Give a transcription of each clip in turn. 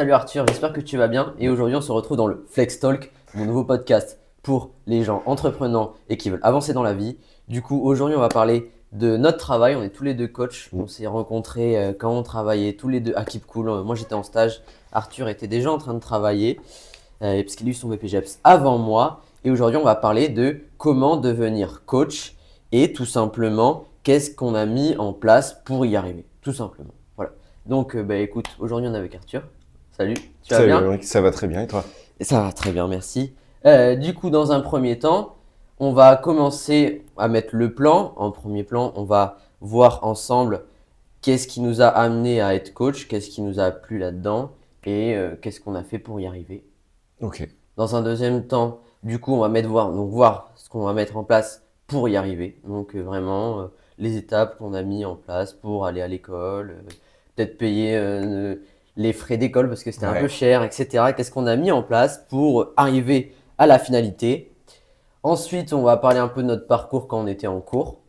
Salut Arthur, j'espère que tu vas bien et aujourd'hui on se retrouve dans le Flex Talk, mon nouveau podcast pour les gens entreprenants et qui veulent avancer dans la vie. Du coup aujourd'hui on va parler de notre travail, on est tous les deux coachs, on s'est rencontrés quand on travaillait tous les deux à Keep Cool. Moi j'étais en stage, Arthur était déjà en train de travailler parce qu'il a eu son BPGEPS avant moi et aujourd'hui on va parler de comment devenir coach et tout simplement qu'est-ce qu'on a mis en place pour y arriver, tout simplement. Voilà. Donc écoute, aujourd'hui on est avec Arthur. Salut, tu vas Salut bien? Ulrich, ça va très bien et toi? Ça va très bien, merci. Du coup, dans un premier temps, on va commencer à mettre le plan. En premier plan, on va voir ensemble qu'est-ce qui nous a amené à être coach, qu'est-ce qui nous a plu là-dedans et qu'est-ce qu'on a fait pour y arriver. Ok, Dans un deuxième temps, du coup, on va voir ce qu'on va mettre en place pour y arriver. Donc vraiment les étapes qu'on a mis en place pour aller à l'école, peut-être payer les frais d'école parce que c'était un peu ouais, cher, etc. Qu'est-ce qu'on a mis en place pour arriver à la finalité. Ensuite, on va parler un peu de notre parcours quand on était en cours.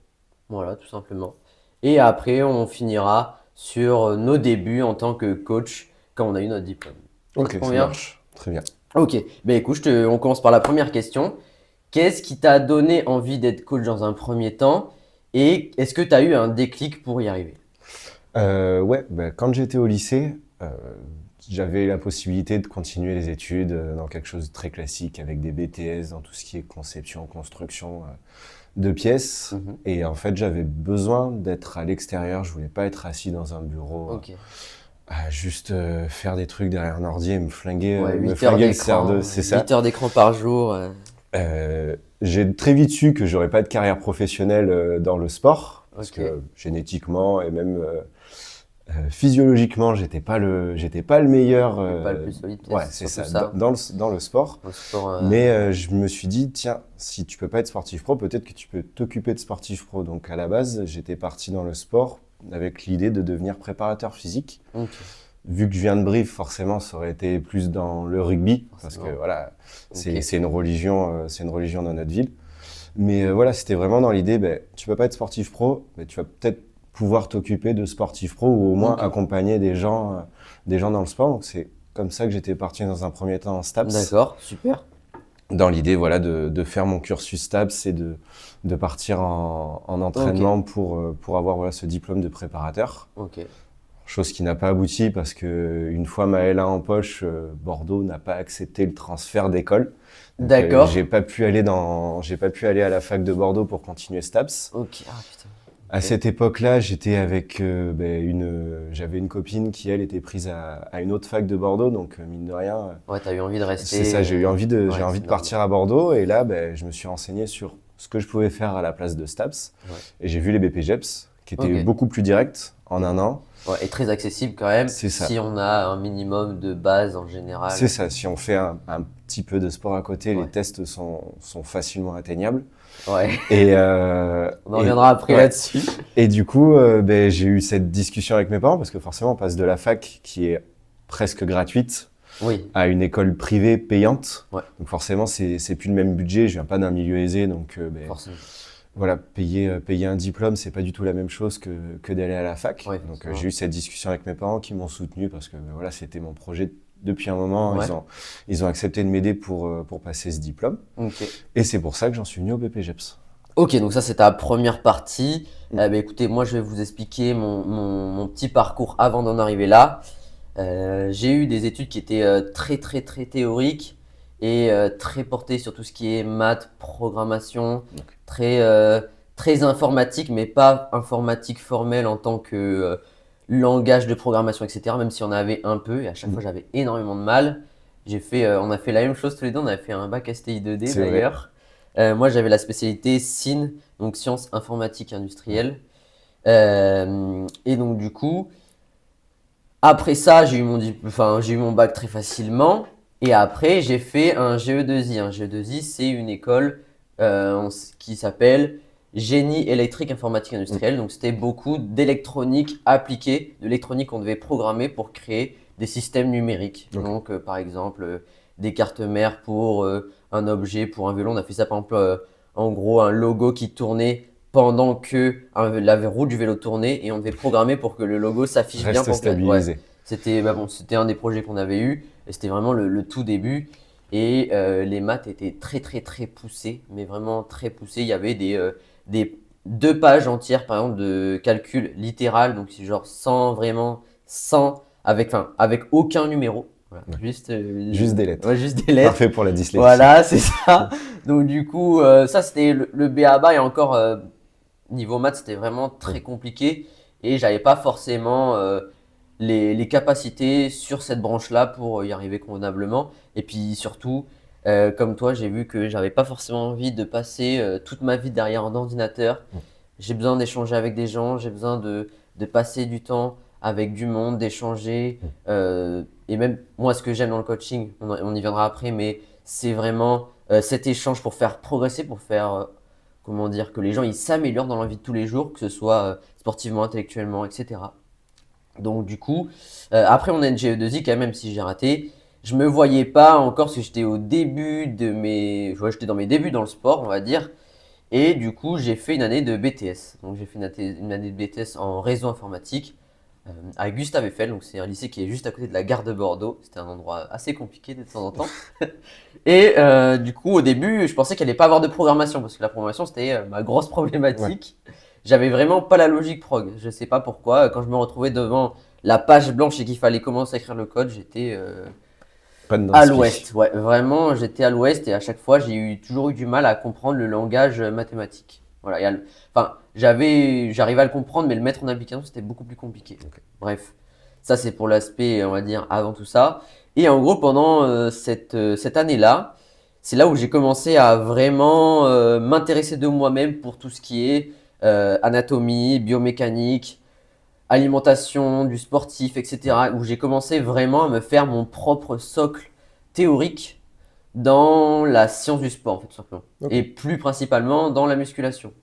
Voilà, tout simplement. Et après, on finira sur nos débuts en tant que coach quand on a eu notre diplôme. Ça te ok, ça convient? marche, très bien. Ok, ben écoute, on commence par la première question. Qu'est-ce qui t'a donné envie d'être coach dans un premier temps et est-ce que tu as eu un déclic pour y arriver? Ouais, quand j'étais au lycée, j'avais la possibilité de continuer les études dans quelque chose de très classique avec des BTS dans tout ce qui est conception, construction de pièces. Mhm. Et en fait, j'avais besoin d'être à l'extérieur. Je voulais pas être assis dans un bureau, Ok. à juste faire des trucs derrière un ordi et Ouais, me 8 heures flinguer le cerveau, d'écran, c'est 8 ça. heures d'écran par jour. J'ai très vite su que j'aurais pas de carrière professionnelle dans le sport parce Ok. que génétiquement et même physiologiquement, j'étais pas le meilleur. C'est pas le plus solide, peut-être, Ouais, c'est c'est surtout ça, ça. dans le sport. Au sport, Mais je me suis dit, tiens, si tu peux pas être sportif pro, peut-être que tu peux t'occuper de sportif pro. Donc à la base, j'étais parti dans le sport avec l'idée de devenir préparateur physique. ok. Vu que je viens de Brive, forcément, ça aurait été plus dans le rugby, parce que Forcément. voilà, Ok. c'est une religion dans notre ville. Mais voilà, c'était vraiment dans l'idée, tu peux pas être sportif pro, mais tu vas peut-être pouvoir t'occuper de sportif pro ou au moins Ok. accompagner des gens dans le sport. Donc c'est comme ça que j'étais parti dans un premier temps en STAPS, D'accord, super. dans l'idée voilà de faire mon cursus STAPS et de partir en Ok. entraînement pour avoir voilà ce diplôme de préparateur. Ok. Chose qui n'a pas abouti parce que une fois ma L1 en poche, Bordeaux n'a pas accepté le transfert d'école. Donc D'accord. j'ai pas pu aller à la fac de Bordeaux pour continuer STAPS. Ok. Ah putain. À Ok. cette époque-là, j'étais avec j'avais une copine qui elle était prise à une autre fac de Bordeaux, donc mine de rien, Ouais, t'as eu envie de c'est rester. ça, j'ai Ouais, envie c'est de normal. partir à Bordeaux et là, je me suis renseigné sur ce que je pouvais faire à la place de STAPS Ouais. et j'ai vu les BPGEPS qui étaient Ok. beaucoup plus directs en un an. Ouais, et très accessible quand même C'est ça. si on a un minimum de base en C'est général. ça, si on fait un petit peu de sport à côté, les Ouais. tests sont facilement atteignables. Ouais. Et, On en reviendra après ouais. là-dessus. Et du coup, j'ai eu cette discussion avec mes parents parce que forcément, on passe de la fac qui est presque gratuite Oui. à une école privée payante. Ouais. Donc forcément, c'est plus le même budget. Je viens pas d'un milieu aisé, donc Forcément. voilà, payer un diplôme, c'est pas du tout la même chose que d'aller à la fac. Ouais, Donc forcément. j'ai eu cette discussion avec mes parents qui m'ont soutenu parce que voilà, c'était mon projet depuis un moment. Ouais. Ils ont accepté de m'aider pour passer ce diplôme. Ok. Et c'est pour ça que j'en suis venu au BPGEPS. Ok, donc ça c'est ta première partie. Mm. Écoutez, moi je vais vous expliquer mon petit parcours avant d'en arriver là. J'ai eu des études qui étaient très très très théoriques et très portées sur tout ce qui est maths, programmation, Donc, très, très informatique, mais pas informatique formelle en tant que langage de programmation, etc. Même si on avait un peu, et à chaque fois mm. j'avais énormément de mal. On a fait la même chose tous les deux, on a fait un bac STI 2D C'est vrai. d'ailleurs. Moi j'avais la spécialité SIN, donc sciences informatiques Ouais. industrielles. Et donc du coup, après ça, j'ai eu mon bac très facilement. Et après, j'ai fait un GE2I. Un GE2I, c'est une école qui s'appelle Génie électrique informatique Mm. industrielle. Donc, c'était beaucoup d'électronique appliquée, de l'électronique qu'on devait programmer pour créer des systèmes numériques. Ok. Donc, par exemple, des cartes mères pour un objet, pour un vélo. On a fait ça, par exemple, en gros, un logo qui tournait pendant que la roue du vélo tournait et on devait programmer pour que le logo s'affiche bien Reste pour que, ouais, stabilisé. C'était c'était un des projets qu'on avait eu et c'était vraiment le tout début. Et les maths étaient très très très poussées, mais vraiment très poussées. Il y avait des 2 pages entières, par exemple, de calcul littéral, donc c'est genre sans, avec aucun numéro. Voilà, Ouais. juste, Juste des lettres. ouais, juste des lettres. Parfait pour la dyslexie. Voilà, c'est ça. Donc du coup, ça c'était le b.a.-ba et encore niveau maths, c'était vraiment très compliqué et j'avais pas forcément les capacités sur cette branche-là pour y arriver convenablement. Et puis surtout, comme toi, j'ai vu que j'avais pas forcément envie de passer toute ma vie derrière un ordinateur. Mm. J'ai besoin d'échanger avec des gens, j'ai besoin de passer du temps avec du monde, d'échanger. Et même moi, ce que j'aime dans le coaching, on y viendra après, mais c'est vraiment cet échange pour faire progresser, pour faire, comment dire, que les gens ils s'améliorent dans la vie de tous les jours, que ce soit sportivement, intellectuellement, etc. Donc du coup, après mon NGE2I, quand même si j'ai raté, je me voyais pas encore parce que j'étais au début de j'étais dans mes débuts dans le sport, on va dire. Et du coup, j'ai fait une année de BTS. Donc j'ai fait une année de BTS en réseau informatique à Gustave Eiffel. Donc c'est un lycée qui est juste à côté de la gare de Bordeaux. C'était un endroit assez compliqué de temps en temps. Et du coup, au début, je pensais qu'il allait pas avoir de programmation parce que la programmation c'était ma grosse problématique. J'avais vraiment pas la logique prog. Je sais pas pourquoi. Quand je me retrouvais devant la page blanche et qu'il fallait commencer à écrire le code, j'étais Pas de à d'inspi. l'ouest. Ouais, vraiment, j'étais à l'ouest et à chaque fois, toujours eu du mal à comprendre le langage mathématique. Voilà, enfin, j'arrivais à le comprendre, mais le mettre en application, c'était beaucoup plus compliqué. Ok. Bref, ça c'est pour l'aspect, on va dire, avant tout ça. Et en gros, pendant cette année-là, c'est là où j'ai commencé à vraiment m'intéresser de moi-même pour tout ce qui est anatomie, biomécanique, alimentation, du sportif, etc. Où j'ai commencé vraiment à me faire mon propre socle théorique dans la science du sport, en fait, tout simplement. Ok. Et plus principalement dans la musculation.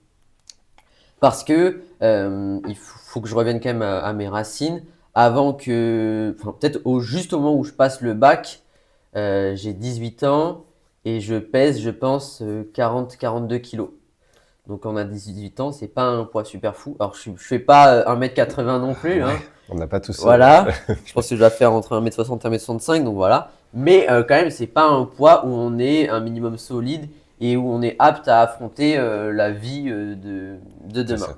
Parce que il faut que je revienne quand même à mes racines. Avant que, enfin, peut-être juste au moment où je passe le bac, j'ai 18 ans et je pèse, je pense, 42 kilos. Donc quand on a 18 ans, c'est pas un poids super fou. Alors je fais pas 1m80 non plus, hein. Ouais, on n'a pas tous. Voilà. Je pense que je dois faire entre 1m60 et 1m65, donc voilà. Mais quand même, c'est pas un poids où on est un minimum solide et où on est apte à affronter la vie de C'est demain. ça.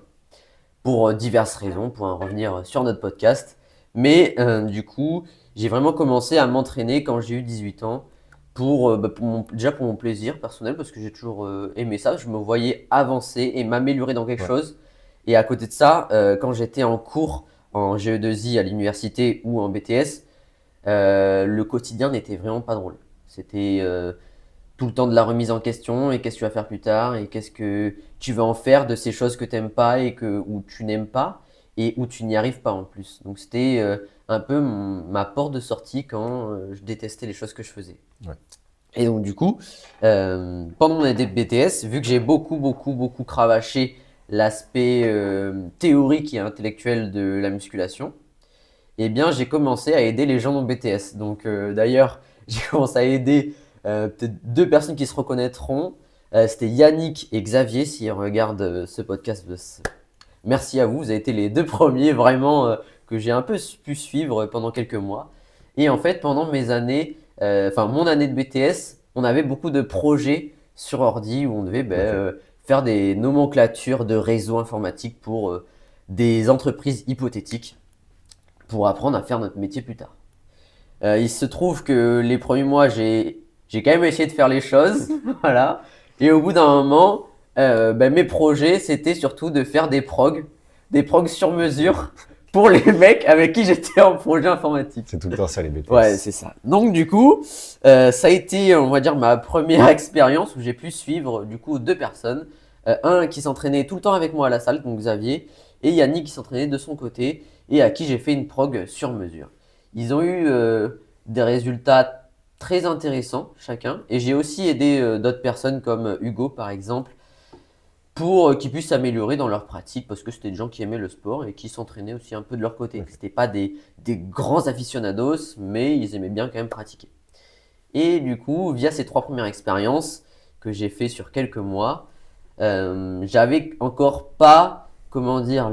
Pour diverses raisons, pour en revenir sur notre podcast. Mais du coup, j'ai vraiment commencé à m'entraîner quand j'ai eu 18 ans déjà pour mon plaisir personnel, parce que j'ai toujours aimé ça. Je me voyais avancer et m'améliorer dans quelque Ouais. chose. Et à côté de ça, quand j'étais en cours en GE2I à l'université ou en BTS, le quotidien n'était vraiment pas drôle. C'était tout le temps de la remise en question et qu'est-ce que tu vas faire plus tard et qu'est-ce que tu vas en faire de ces choses que tu n'aimes pas ou tu n'aimes pas et où tu n'y arrives pas en plus. Donc c'était un peu ma porte de sortie quand je détestais les choses que je faisais. Ouais. Et donc du coup, pendant mon année de BTS, vu que j'ai beaucoup, beaucoup, beaucoup cravaché l'aspect théorique et intellectuel de la musculation, eh bien j'ai commencé à aider les gens dans BTS. Donc d'ailleurs, j'ai commencé à aider peut-être 2 personnes qui se reconnaîtront. C'était Yannick et Xavier, s'ils regardent ce podcast. Merci à vous, vous avez été les 2 premiers vraiment que j'ai un peu pu suivre pendant quelques mois. Et en fait, pendant mes années, enfin mon année de BTS, on avait beaucoup de projets sur ordi où on devait faire des nomenclatures de réseaux informatiques pour des entreprises hypothétiques pour apprendre à faire notre métier plus tard. Il se trouve que les premiers mois, j'ai quand même essayé de faire les choses, voilà. Et au bout d'un moment, mes projets, c'était surtout de faire des progs sur mesure pour les mecs avec qui j'étais en projet informatique. C'est tout le temps ça, les BTS. Ouais, c'est ça. Donc du coup, ça a été, on va dire, ma première expérience où j'ai pu suivre du coup 2 personnes. Un qui s'entraînait tout le temps avec moi à la salle, donc Xavier, et Yannick qui s'entraînait de son côté et à qui j'ai fait une prog sur mesure. Ils ont eu des résultats très intéressants chacun et j'ai aussi aidé d'autres personnes comme Hugo par exemple pour qu'ils puissent s'améliorer dans leur pratique parce que c'était des gens qui aimaient le sport et qui s'entraînaient aussi un peu de leur côté. C'était pas des grands aficionados, mais ils aimaient bien quand même pratiquer. Et du coup, via ces 3 premières expériences que j'ai fait sur quelques mois, j'avais encore pas, comment dire,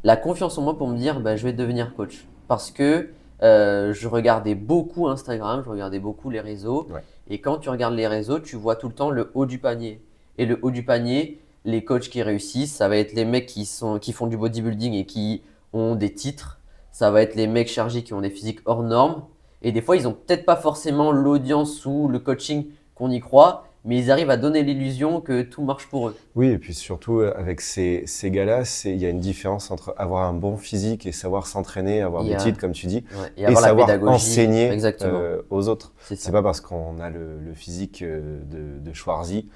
la confiance en moi pour me dire je vais devenir coach. Parce que je regardais beaucoup Instagram, je regardais beaucoup les réseaux. Ouais. Et quand tu regardes les réseaux, tu vois tout le temps le haut du panier. Et le haut du panier, les coachs qui réussissent, ça va être les mecs qui font du bodybuilding et qui ont des titres. Ça va être les mecs chargés qui ont des physiques hors normes. Et des fois, ils n'ont peut-être pas forcément l'audience ou le coaching qu'on y croit, mais ils arrivent à donner l'illusion que tout marche pour eux. Oui, et puis surtout avec ces gars-là, il y a une différence entre avoir un bon physique et savoir s'entraîner, avoir des titres, comme tu dis, Ouais, et avoir la savoir pédagogie. enseigner Exactement. aux autres. C'est C'est ça. pas parce qu'on a le physique de Schwarzy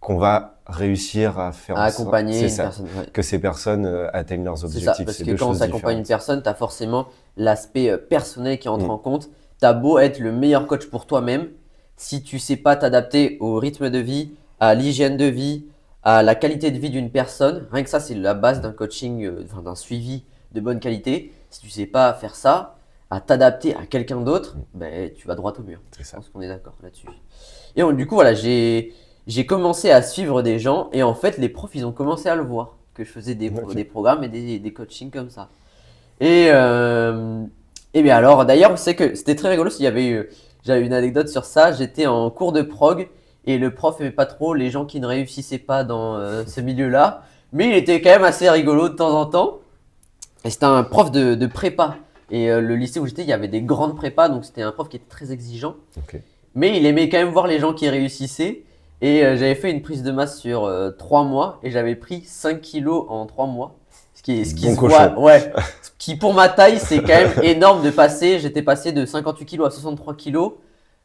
qu'on va réussir à faire À en sorte accompagner c'est une ça, personne. Ouais. que ces personnes atteignent leurs C'est ça, objectifs. parce C'est que deux quand on choses s'accompagne une différentes. personne, tu as forcément l'aspect personnel qui entre en compte. Tu as beau être le meilleur coach pour toi-même, si tu sais pas t'adapter au rythme de vie, à l'hygiène de vie, à la qualité de vie d'une personne, rien que ça, c'est la base d'un coaching, enfin, d'un suivi de bonne qualité. Si tu sais pas faire ça, à t'adapter à quelqu'un d'autre, ben, tu vas droit au mur. C'est Je ça. pense qu'on est d'accord là-dessus. Et donc, du coup, voilà, j'ai commencé à suivre des gens et en fait, les profs, ils ont commencé à le voir que je faisais des Ok. programmes et des coachings comme ça. Et bien alors, d'ailleurs, c'est que c'était très rigolo. J'avais une anecdote sur ça. J'étais en cours de prog et le prof aimait pas trop les gens qui ne réussissaient pas dans ce milieu-là. Mais il était quand même assez rigolo de temps en temps. Et c'était un prof de prépa. Et le lycée où j'étais, il y avait des grandes prépas. Donc c'était un prof qui était très exigeant. Ok. Mais il aimait quand même voir les gens qui réussissaient. Et j'avais fait une prise de masse sur 3 mois et j'avais pris 5 kilos en 3 mois. Ce qui Bon se cochon. voit, ouais. Ce qui pour ma taille, c'est quand même énorme de passer. J'étais passé de 58 kilos à 63 kilos.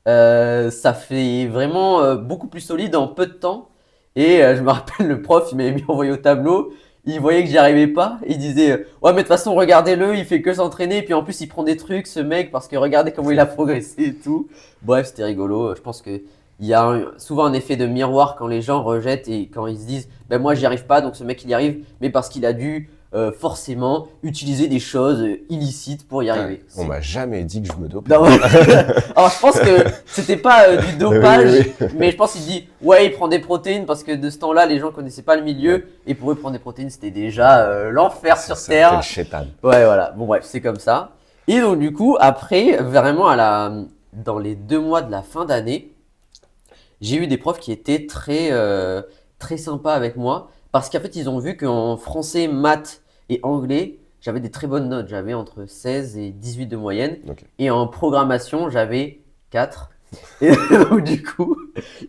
Ça fait vraiment beaucoup plus solide en peu de temps. Et je me rappelle, le prof, il m'avait mis envoyé au tableau. Il voyait que j'y arrivais pas. Il disait ouais, mais de toute façon, regardez-le, il fait que s'entraîner. Et puis en plus, il prend des trucs, ce mec, parce que regardez comment il a progressé et tout. Bref, c'était rigolo. Je pense que il y a souvent un effet de miroir quand les gens rejettent et quand ils se disent ben moi, j'y arrive pas, donc ce mec, il y arrive, mais parce qu'il a dû forcément utiliser des choses illicites pour y arriver. On m'a jamais dit que je me dopais. Non, ouais. Alors je pense que c'était pas du dopage, Oui. mais je pense qu'il dit ouais, il prend des protéines parce que de ce temps-là, les gens connaissaient pas le milieu et pour eux prendre des protéines, c'était déjà l'enfer sur C'est terre. le chétan. Ouais, voilà. Bon bref, c'est comme ça. Et donc du coup, après, vraiment dans les 2 mois de la fin d'année, j'ai eu des profs qui étaient très sympas avec moi parce qu'en fait, ils ont vu qu'en français, maths et anglais, j'avais des très bonnes notes. J'avais entre 16 et 18 de moyenne. Ok. Et en programmation, j'avais 4. Et donc, du coup,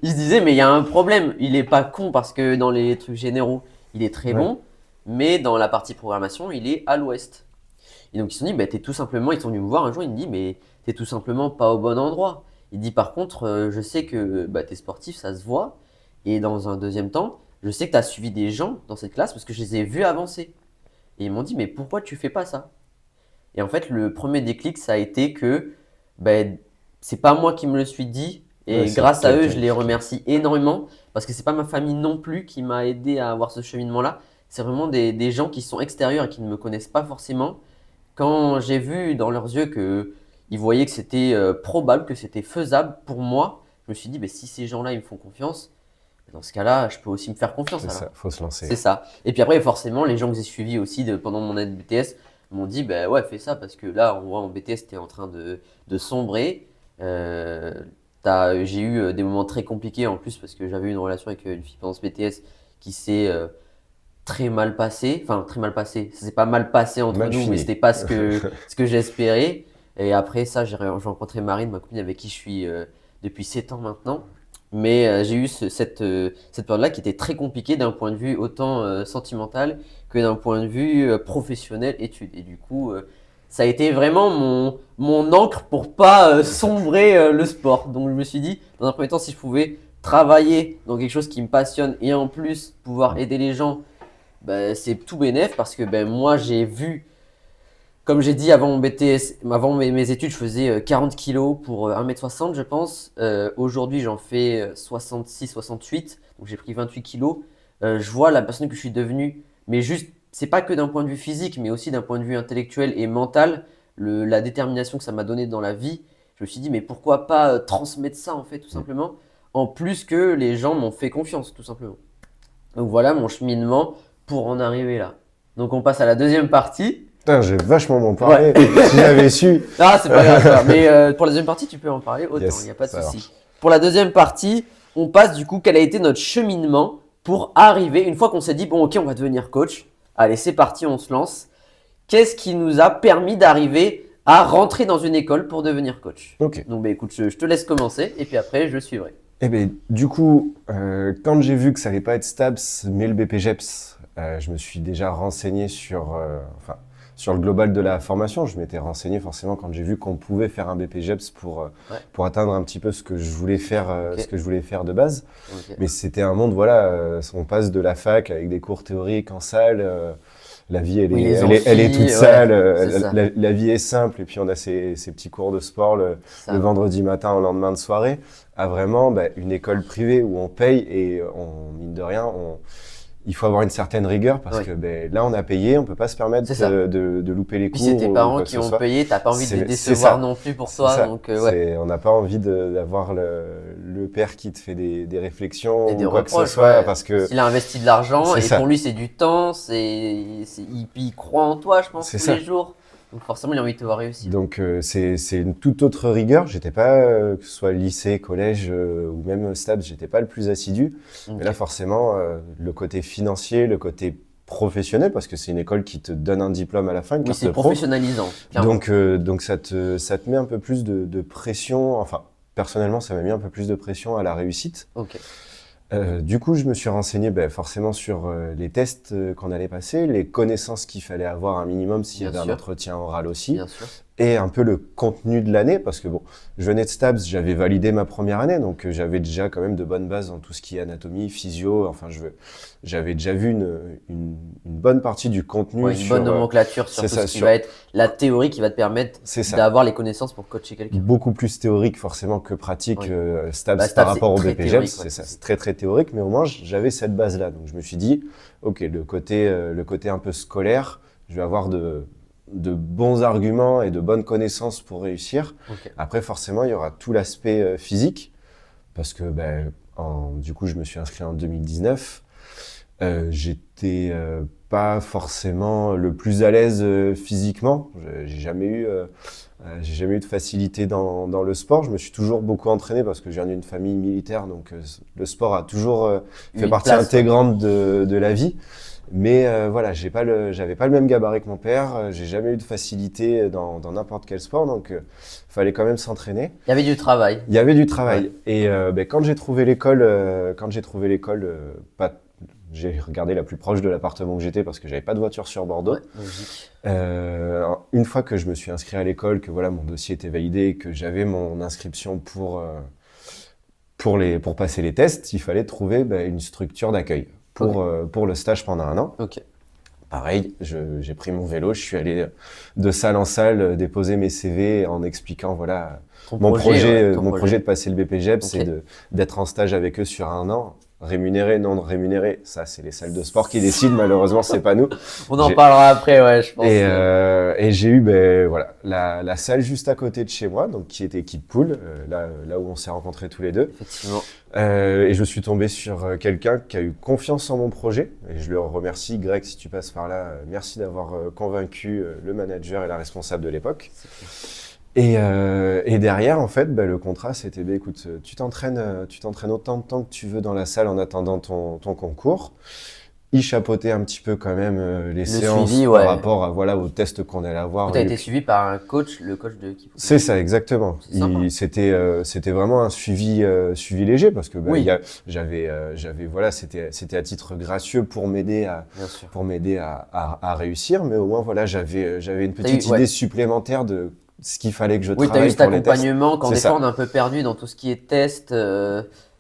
ils se disaient, mais il y a un problème. Il est pas con parce que dans les trucs généraux, il est très Ouais. bon. Mais dans la partie programmation, il est à l'ouest. Et donc, ils se sont dit, bah, ils sont venus me voir un jour, ils me disent, mais t'es tout simplement pas au bon endroit. Il dit, par contre, je sais que bah, t'es sportif, ça se voit. Et dans un deuxième temps, je sais que t'as suivi des gens dans cette classe parce que je les ai vus avancer. Et ils m'ont dit, mais pourquoi tu fais pas ça? Et en fait, le premier déclic, ça a été que ben, c'est pas moi qui me le suis dit. Et Ouais, c'est grâce à eux, quelqu'un je les qui- remercie énormément parce que c'est pas ma famille non plus qui m'a aidé à avoir ce cheminement-là. C'est vraiment des gens qui sont extérieurs et qui ne me connaissent pas forcément. Quand j'ai vu dans leurs yeux que ils voyaient que c'était probable, que c'était faisable pour moi, je me suis dit, ben, si ces gens-là ils me font confiance, dans ce cas-là, je peux aussi me faire confiance C'est alors. ça, faut se lancer. C'est ça. Et puis après, forcément, les gens que j'ai suivis aussi pendant mon année de BTS m'ont dit, bah ouais, fais ça parce que là, on voit en BTS, t'es en train de sombrer. Euh, j'ai eu des moments très compliqués en plus parce que j'avais eu une relation avec une fille pendant ce BTS qui s'est très mal passée. Enfin, très mal passée. Ça s'est pas mal passé entre Mal nous, fini. mais c'était pas ce que j'espérais. Et après ça, j'ai rencontré Marine, ma copine avec qui je suis depuis 7 ans maintenant. Mais j'ai eu cette période-là qui était très compliquée d'un point de vue autant sentimental que d'un point de vue professionnel, études. Et du coup, ça a été vraiment mon encre pour pas sombrer le sport. Donc je me suis dit, dans un premier temps, si je pouvais travailler dans quelque chose qui me passionne et en plus pouvoir aider les gens, bah, c'est tout bénef parce que ben, moi j'ai vu, comme j'ai dit avant mon BTS, avant mes études, je faisais 40 kilos pour 1m60 je pense. Aujourd'hui j'en fais 66, 68, donc j'ai pris 28 kilos. Je vois la personne que je suis devenue, mais juste, c'est pas que d'un point de vue physique, mais aussi d'un point de vue intellectuel et mental, la détermination que ça m'a donné dans la vie. Je me suis dit, mais pourquoi pas transmettre ça en fait, tout simplement, en plus que les gens m'ont fait confiance, tout simplement. Donc voilà mon cheminement pour en arriver là. Donc on passe à la deuxième partie. Putain, j'ai vachement m'en parlé. Si j'avais su. Ah, c'est pas grave. Mais pour la deuxième partie, tu peux en parler autant, il n'y a pas de ça souci. marche. Pour la deuxième partie, on passe du coup, quel a été notre cheminement pour arriver, une fois qu'on s'est dit, bon, ok, on va devenir coach. Allez, c'est parti, on se lance. Qu'est-ce qui nous a permis d'arriver à rentrer dans une école pour devenir coach? Ok. Donc, bah, écoute, je te laisse commencer et puis après, je suivrai. Eh ben, du coup, quand j'ai vu que ça allait pas être STAPS, mais le BPGEPS, je me suis déjà renseigné sur le global de la formation. Je m'étais renseigné forcément quand j'ai vu qu'on pouvait faire un BPGEPS pour atteindre un petit peu ce que je voulais faire, ce que je voulais faire de base. Okay. Mais c'était un monde, voilà, on passe de la fac avec des cours théoriques en salle. La vie, elle est toute sale. La vie est simple. Et puis, on a ces petits cours de sport le vendredi matin au lendemain de soirée. À vraiment une école privée où on paye et mine de rien, il faut avoir une certaine rigueur parce que là, on a payé, on peut pas se permettre de louper les cours. Puis c'est tes parents qui ont payé, t'as pas envie de les décevoir non plus pour toi. Donc, on n'a pas envie d'avoir le père qui te fait des réflexions et des ou quoi reproches, que ce soit. Parce que il a investi de l'argent et ça. pour lui, c'est du temps, il croit en toi, je pense, tous les jours. Donc forcément, il a envie de te voir réussir. Donc c'est une toute autre rigueur. J'étais pas, que ce soit lycée, collège ou même STAPS, j'étais pas le plus assidu. Okay. Mais là, forcément, le côté financier, le côté professionnel, parce que c'est une école qui te donne un diplôme à la fin, une carte c'est pro. Professionnalisant. Donc ça te met un peu plus de pression. Enfin, personnellement, ça m'a mis un peu plus de pression à la réussite. Ok. Du coup, je me suis renseigné forcément sur les tests qu'on allait passer, les connaissances qu'il fallait avoir un minimum s'il y avait un entretien oral aussi, et un peu le contenu de l'année, parce que bon, je venais de STAPS, j'avais validé ma première année, donc j'avais déjà quand même de bonnes bases dans tout ce qui est anatomie, physio, enfin j'avais déjà vu une bonne partie du contenu. Une bonne nomenclature sur tout ce qui va être la théorie qui va te permettre d'avoir les connaissances pour coacher quelqu'un. Beaucoup plus théorique forcément que pratique, STAPS par rapport au BPGEPS, c'est très très théorique, mais au moins j'avais cette base-là. Donc je me suis dit, ok, le côté un peu scolaire, je vais avoir de bons arguments et de bonnes connaissances pour réussir. Okay. Après, forcément, il y aura tout l'aspect physique, parce que du coup, je me suis inscrit en 2019. J'étais pas forcément le plus à l'aise physiquement. J'ai jamais eu de facilité dans le sport. Je me suis toujours beaucoup entraîné parce que je viens d'une famille militaire, donc le sport a toujours fait partie intégrante de la vie. Mais voilà, j'avais pas le même gabarit que mon père. J'ai jamais eu de facilité dans n'importe quel sport, donc fallait quand même s'entraîner. Il y avait du travail. Il y avait du travail. Ouais. Et quand j'ai trouvé l'école, j'ai regardé la plus proche de l'appartement que j'étais parce que j'avais pas de voiture sur Bordeaux. Une fois que je me suis inscrit à l'école, que voilà mon dossier était validé, que j'avais mon inscription pour passer les tests, il fallait trouver une structure d'accueil pour le stage pendant 1 an. Okay. Pareil, j'ai pris mon vélo, je suis allé de salle en salle déposer mes CV en expliquant voilà mon projet de passer le BPGEPS, c'est d'être en stage avec eux sur 1 an. Rémunéré, non rémunéré, ça c'est les salles de sport qui décident, malheureusement c'est pas nous. On en parlera après, je pense. Et j'ai eu la salle juste à côté de chez moi, donc qui était Kidpool, là où on s'est rencontrés tous les deux. Effectivement. Et je suis tombé sur quelqu'un qui a eu confiance en mon projet, et je le remercie, Greg, si tu passes par là, merci d'avoir convaincu le manager et la responsable de l'époque. Et derrière, en fait, le contrat, c'était, écoute, tu t'entraînes autant de temps que tu veux dans la salle en attendant ton concours. Il chapeautait un petit peu quand même les séances suivi, par rapport aux tests qu'on allait avoir. Tu as été suivi par un coach, le coach de Kidpool. C'est ça, exactement. C'était vraiment un suivi léger parce que c'était à titre gracieux pour m'aider à réussir, mais au moins j'avais une petite idée supplémentaire de ce qu'il fallait que je travaille pour les tests. Oui, tu as eu cet accompagnement quand des fois on est un peu perdu dans tout ce qui est tests,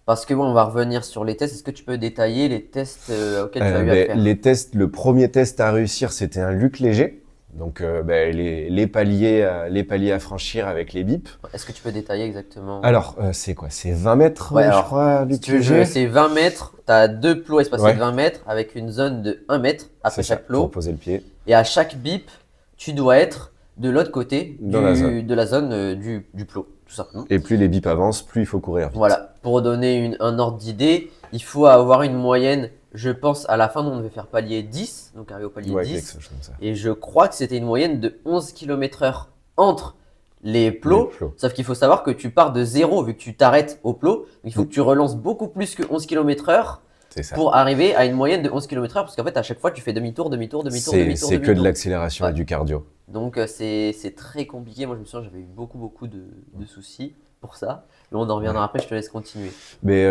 parce que on va revenir sur les tests. Est-ce que tu peux détailler les tests auxquels tu as eu à faire? Les tests, le premier test à réussir, c'était un luc léger. Donc les paliers à franchir avec les bips. Est-ce que tu peux détailler exactement? Alors, c'est quoi? C'est 20 mètres, je crois, luc léger. C'est 20 mètres, tu as 2 plots espacés de 20 mètres avec une zone de 1 mètre après chaque plot. Pour poser le pied. Et à chaque bip, tu dois être de l'autre côté de la zone du plot, tout simplement. Et plus les bips avancent, plus il faut courir vite. Voilà. Pour donner un ordre d'idée, il faut avoir une moyenne je pense à la fin, on devait faire palier 10, donc arriver au palier Ouais, 10. quelque chose comme ça. Et je crois que c'était une moyenne de 11 km/h entre les plots. Les plots. Sauf qu'il faut savoir que tu pars de zéro vu que tu t'arrêtes au plot. Donc il faut que tu relances beaucoup plus que 11 km/h C'est ça. pour arriver à une moyenne de 11 km/h. Parce qu'en fait, à chaque fois, tu fais demi-tour, demi-tour, demi-tour, demi-tour. C'est que de l'accélération et du cardio. Donc c'est très compliqué. Moi, je me souviens, j'avais eu beaucoup de soucis pour ça. Mais on en reviendra après, je te laisse continuer. Mais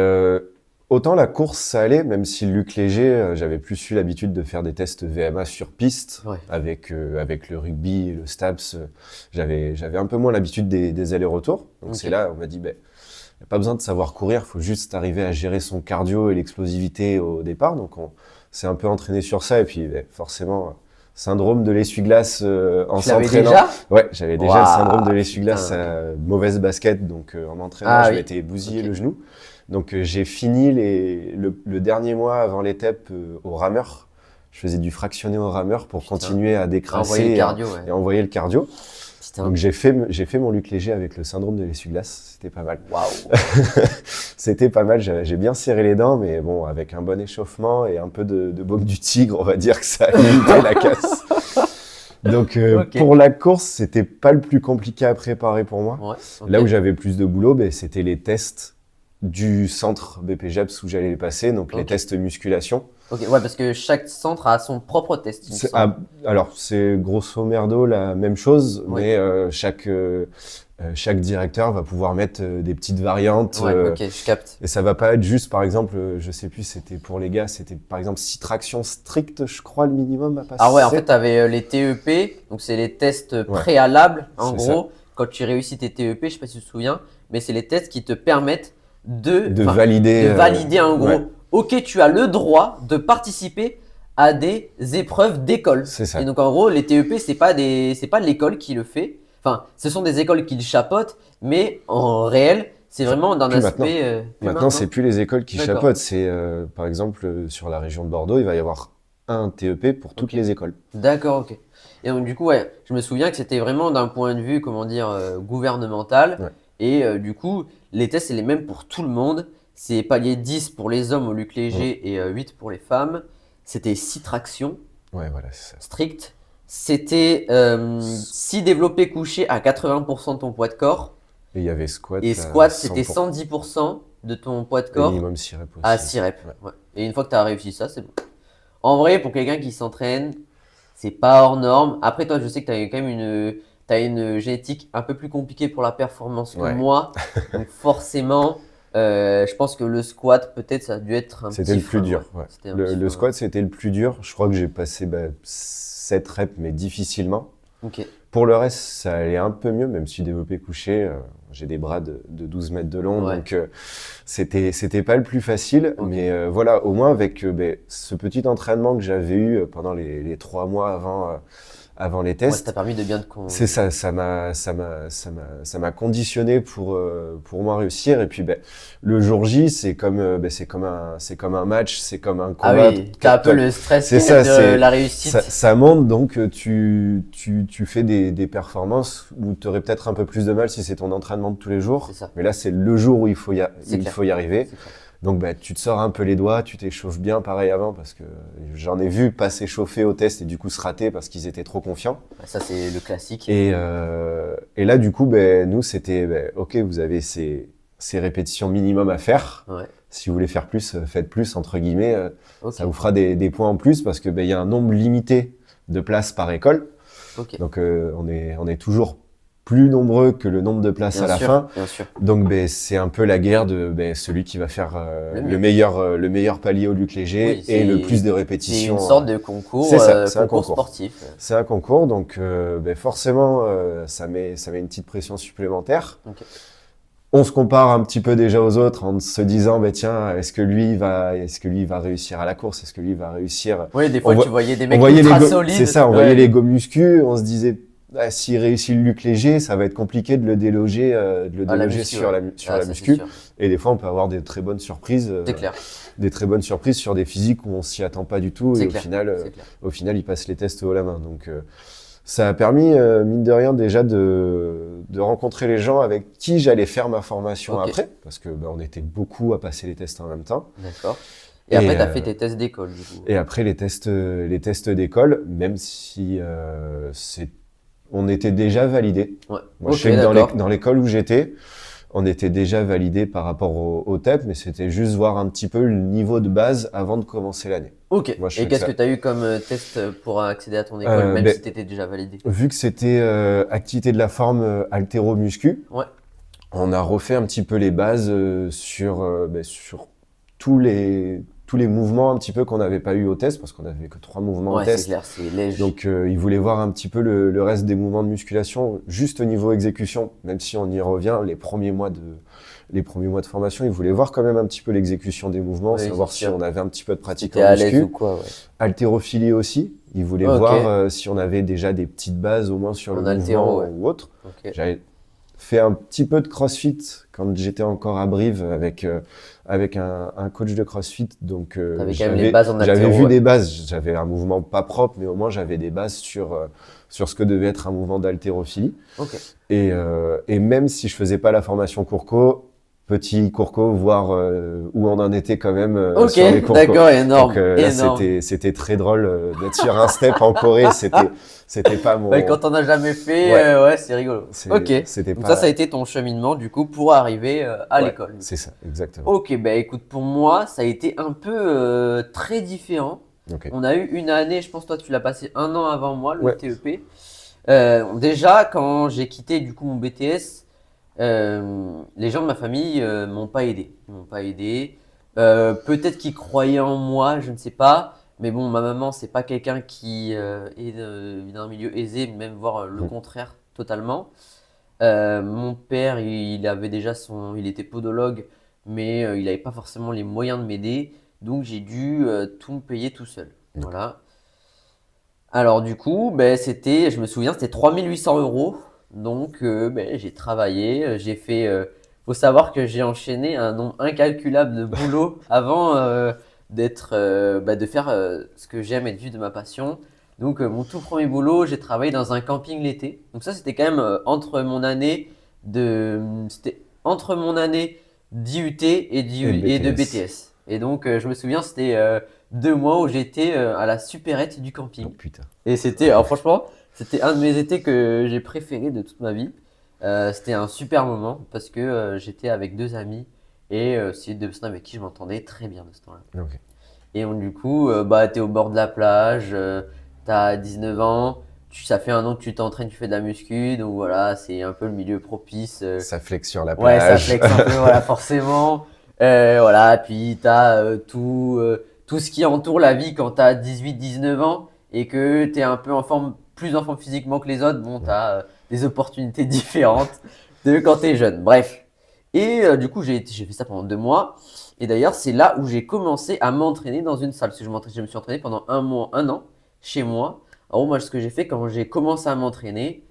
autant la course, ça allait, même si le Luc Léger, j'avais plus eu l'habitude de faire des tests VMA sur piste. Ouais. Avec le rugby et le STAPS. J'avais un peu moins l'habitude des allers-retours. Donc c'est là, on m'a dit, il n'y a pas besoin de savoir courir, il faut juste arriver à gérer son cardio et l'explosivité au départ. Donc on s'est un peu entraîné sur ça. Et puis forcément, syndrome de l'essuie-glace en s'entraînant. Tu l'avais déjà ? Ouais, j'avais déjà le syndrome de l'essuie-glace, mauvaise basket. Donc en m'entraînant, je m'étais bousillé le genou. Donc j'ai fini le dernier mois avant l'étape au rameur. Je faisais du fractionné au rameur pour continuer à décrasser et envoyer le cardio. Donc j'ai fait mon Luc Léger avec le syndrome de l'essuie-glace. C'était pas mal. Waouh. C'était pas mal. J'ai bien serré les dents, mais bon, avec un bon échauffement et un peu de baume du tigre, on va dire que ça a limité la casse. Donc pour la course, c'était pas le plus compliqué à préparer pour moi. Ouais, Là où j'avais plus de boulot, c'était les tests du centre BPJEPS où j'allais les passer, donc les tests musculation. Ouais, parce que chaque centre a son propre test. Alors, c'est grosso merdo la même chose, mais chaque directeur va pouvoir mettre des petites variantes. Ok, je capte. Et ça va pas être juste, par exemple, je sais plus, c'était pour les gars, c'était par exemple 6 tractions strictes, je crois, le minimum à passer. Ah ouais, en fait, tu avais les TEP, donc c'est les tests préalables, en gros. Ça. Quand tu réussis tes TEP, je sais pas si tu te souviens, mais c'est les tests qui te permettent de valider en gros. Ouais. Ok, tu as le droit de participer à des épreuves d'école. C'est ça. Et donc en gros, les TEP, c'est pas l'école qui le fait. Enfin, ce sont des écoles qui le chapeautent, mais en réel, c'est vraiment d'un aspect. Maintenant, c'est plus les écoles qui chapeautent. C'est par exemple sur la région de Bordeaux, il va y avoir un TEP pour toutes les écoles. D'accord, ok. Et donc du coup, je me souviens que c'était vraiment d'un point de vue, gouvernemental. Ouais. Et du coup, les tests, c'est les mêmes pour tout le monde. C'est palier 10 pour les hommes au Luc Léger et 8 pour les femmes. C'était 6 tractions strictes. C'était 6 développés couchés à 80% de ton poids de corps. Et il y avait squat. Et squat, c'était 110% de ton poids de corps. Et minimum 6 reps aussi. À 6 reps. Ouais. Et une fois que tu as réussi ça, c'est bon. En vrai, pour quelqu'un qui s'entraîne, c'est pas hors norme. Après, toi, je sais que tu as quand même une génétique un peu plus compliquée pour la performance que moi. Donc forcément, je pense que le squat, peut-être, ça a dû être un petit C'était le plus dur. Ouais. Le squat, c'était le plus dur. Je crois que j'ai passé 7 reps, mais difficilement. Okay. Pour le reste, ça allait un peu mieux, même si développé couché, j'ai des bras de 12 mètres de long. Donc c'était pas le plus facile. Okay. Mais voilà, au moins avec ce petit entraînement que j'avais eu pendant les 3 mois avant les tests. Ça t'a permis de bien te C'est ça m'a conditionné pour moi réussir. Et puis le jour J, c'est comme un match, c'est comme un combat. Ah oui, t'as un peu le stress de la réussite. Ça monte, donc tu fais des performances où tu aurais peut-être un peu plus de mal si c'est ton entraînement de tous les jours. Mais là, c'est le jour où il faut y arriver. Donc tu te sors un peu les doigts, tu t'échauffes bien pareil avant parce que j'en ai vu pas s'échauffer au test et du coup se rater parce qu'ils étaient trop confiants. Ça c'est le classique. Et là du coup nous c'était ok, vous avez ces répétitions minimum à faire. Ouais. Si vous voulez faire plus, faites plus entre guillemets. Ça vous fera des points en plus parce que il y a un nombre limité de places par école. Okay. Donc on est toujours plus nombreux que le nombre de places à la fin. Bien sûr. Donc c'est un peu la guerre de celui qui va faire le meilleur palier au Luc Léger et le plus de répétitions. C'est une sorte de concours, c'est un concours sportif. C'est un concours, donc forcément ça met une petite pression supplémentaire. Okay. On se compare un petit peu déjà aux autres en se disant tiens, est-ce que lui va réussir à la course, est-ce que lui va réussir. Oui, des fois tu voyais des mecs ultra solides. C'est ça, on voyait les go muscu, on se disait s'il réussit le Luc Léger, ça va être compliqué de le déloger, sur la muscu. Et des fois, on peut avoir des très bonnes surprises. C'est clair. Des très bonnes surprises sur des physiques où on s'y attend pas du tout. Et au final, ils passent les tests haut la main. Donc, ça a permis, mine de rien, déjà de rencontrer les gens avec qui j'allais faire ma formation après. Parce que on était beaucoup à passer les tests en même temps. D'accord. Et après, tu as fait tes tests d'école, du coup. Et après, les tests d'école, même si on était déjà validé. Ouais. Moi, Ok, je sais que d'accord. dans l'école où j'étais, on était déjà validé par rapport au TEP, mais c'était juste voir un petit peu le niveau de base avant de commencer l'année. Ok. Moi, je Et fais que qu'est-ce que ça. tu as eu comme test pour accéder à ton école, même Ben, si tu étais déjà validé? vu que c'était activité de la forme haltéro-muscu, Ouais. on a refait un petit peu les bases sur tous les mouvements un petit peu qu'on n'avait pas eu au test, parce qu'on n'avait que 3 mouvements au Ouais, c'est test. clair, c'est léger. Donc, il voulait voir un petit peu le reste des mouvements de musculation, juste au niveau exécution, même si on y revient, les premiers mois de formation, il voulait voir quand même un petit peu l'exécution des mouvements, Oui, savoir c'est si sûr. on avait un petit peu de pratique T'étais en à l'aise ou muscu. quoi, ouais. Haltérophilie aussi, il voulait Ok. voir si on avait déjà des petites bases au moins sur le En haltéro, mouvement ouais. ou autre. Ok. J'avais fait un petit peu de CrossFit quand j'étais encore à Brive avec un coach de CrossFit. Donc T'avais quand même les bases en j'avais haltéro, vu ouais. des bases. J'avais un mouvement pas propre, mais au moins j'avais des bases sur ce que devait être un mouvement d'haltérophilie. Ok. Et même si je faisais pas la formation Courco, petit Courco, voir où on en était quand même Ok, sur les Courco. d'accord, énorme, Donc là, énorme. c'était très drôle d'être sur un step en Corée. C'était pas mon. Ouais, quand on n'a jamais fait, Ouais. ouais, c'est rigolo. Ok. C'était Donc pas. ça a été ton cheminement, du coup, pour arriver à Ouais, l'école. c'est ça, exactement. Ok, bah écoute, pour moi, ça a été un peu très différent. Ok. On a eu une année, je pense toi tu l'as passé un an avant moi, le Ouais. TEP. Déjà, quand j'ai quitté du coup mon BTS, les gens de ma famille m'ont pas aidé. Ils m'ont pas aidé. Peut-être qu'ils croyaient en moi, je ne sais pas. Mais bon, ma maman, c'est pas quelqu'un qui est d'un milieu aisé, même voire le contraire totalement. Mon père, il avait déjà il était podologue, mais il n'avait pas forcément les moyens de m'aider. Donc j'ai dû tout me payer tout seul. Ok. Voilà. Alors du coup, ben, je me souviens, c'était 3 800 euros. Donc ben, j'ai travaillé, j'ai fait. Faut savoir que j'ai enchaîné un nombre incalculable de boulots avant de faire ce que j'aime et de vivre de ma passion. Donc mon tout premier boulot, j'ai travaillé dans un camping l'été. Donc ça, c'était quand même c'était entre mon année d'IUT et de BTS. BTS. Et donc je me souviens, c'était 2 mois où j'étais à la supérette du Oh camping. putain. Et alors franchement, c'était un de mes étés que j'ai préféré de toute ma vie. C'était un super moment parce que j'étais avec 2 amis et c'est 2 personnes avec qui je m'entendais très bien de ce temps-là. Ok. Et donc, du coup, bah, t'es au bord de la plage, t'as 19 ans, ça fait un an que tu t'entraînes, tu fais de la muscu, donc voilà, c'est un peu le milieu propice. Ça flex sur la Ouais, ça plage. flex un peu, voilà, forcément. Voilà, puis t'as tout ce qui entoure la vie quand t'as 18-19 ans et que t'es un peu plus en forme physiquement que les autres. Bon, t'as des opportunités différentes de quand t'es jeune. Bref. Et du coup, j'ai fait ça pendant 2 mois. Et d'ailleurs, c'est là où j'ai commencé à m'entraîner dans une salle. Parce que je me suis entraîné pendant un an chez moi. En gros, moi, ce que j'ai fait quand j'ai commencé à m'entraîner,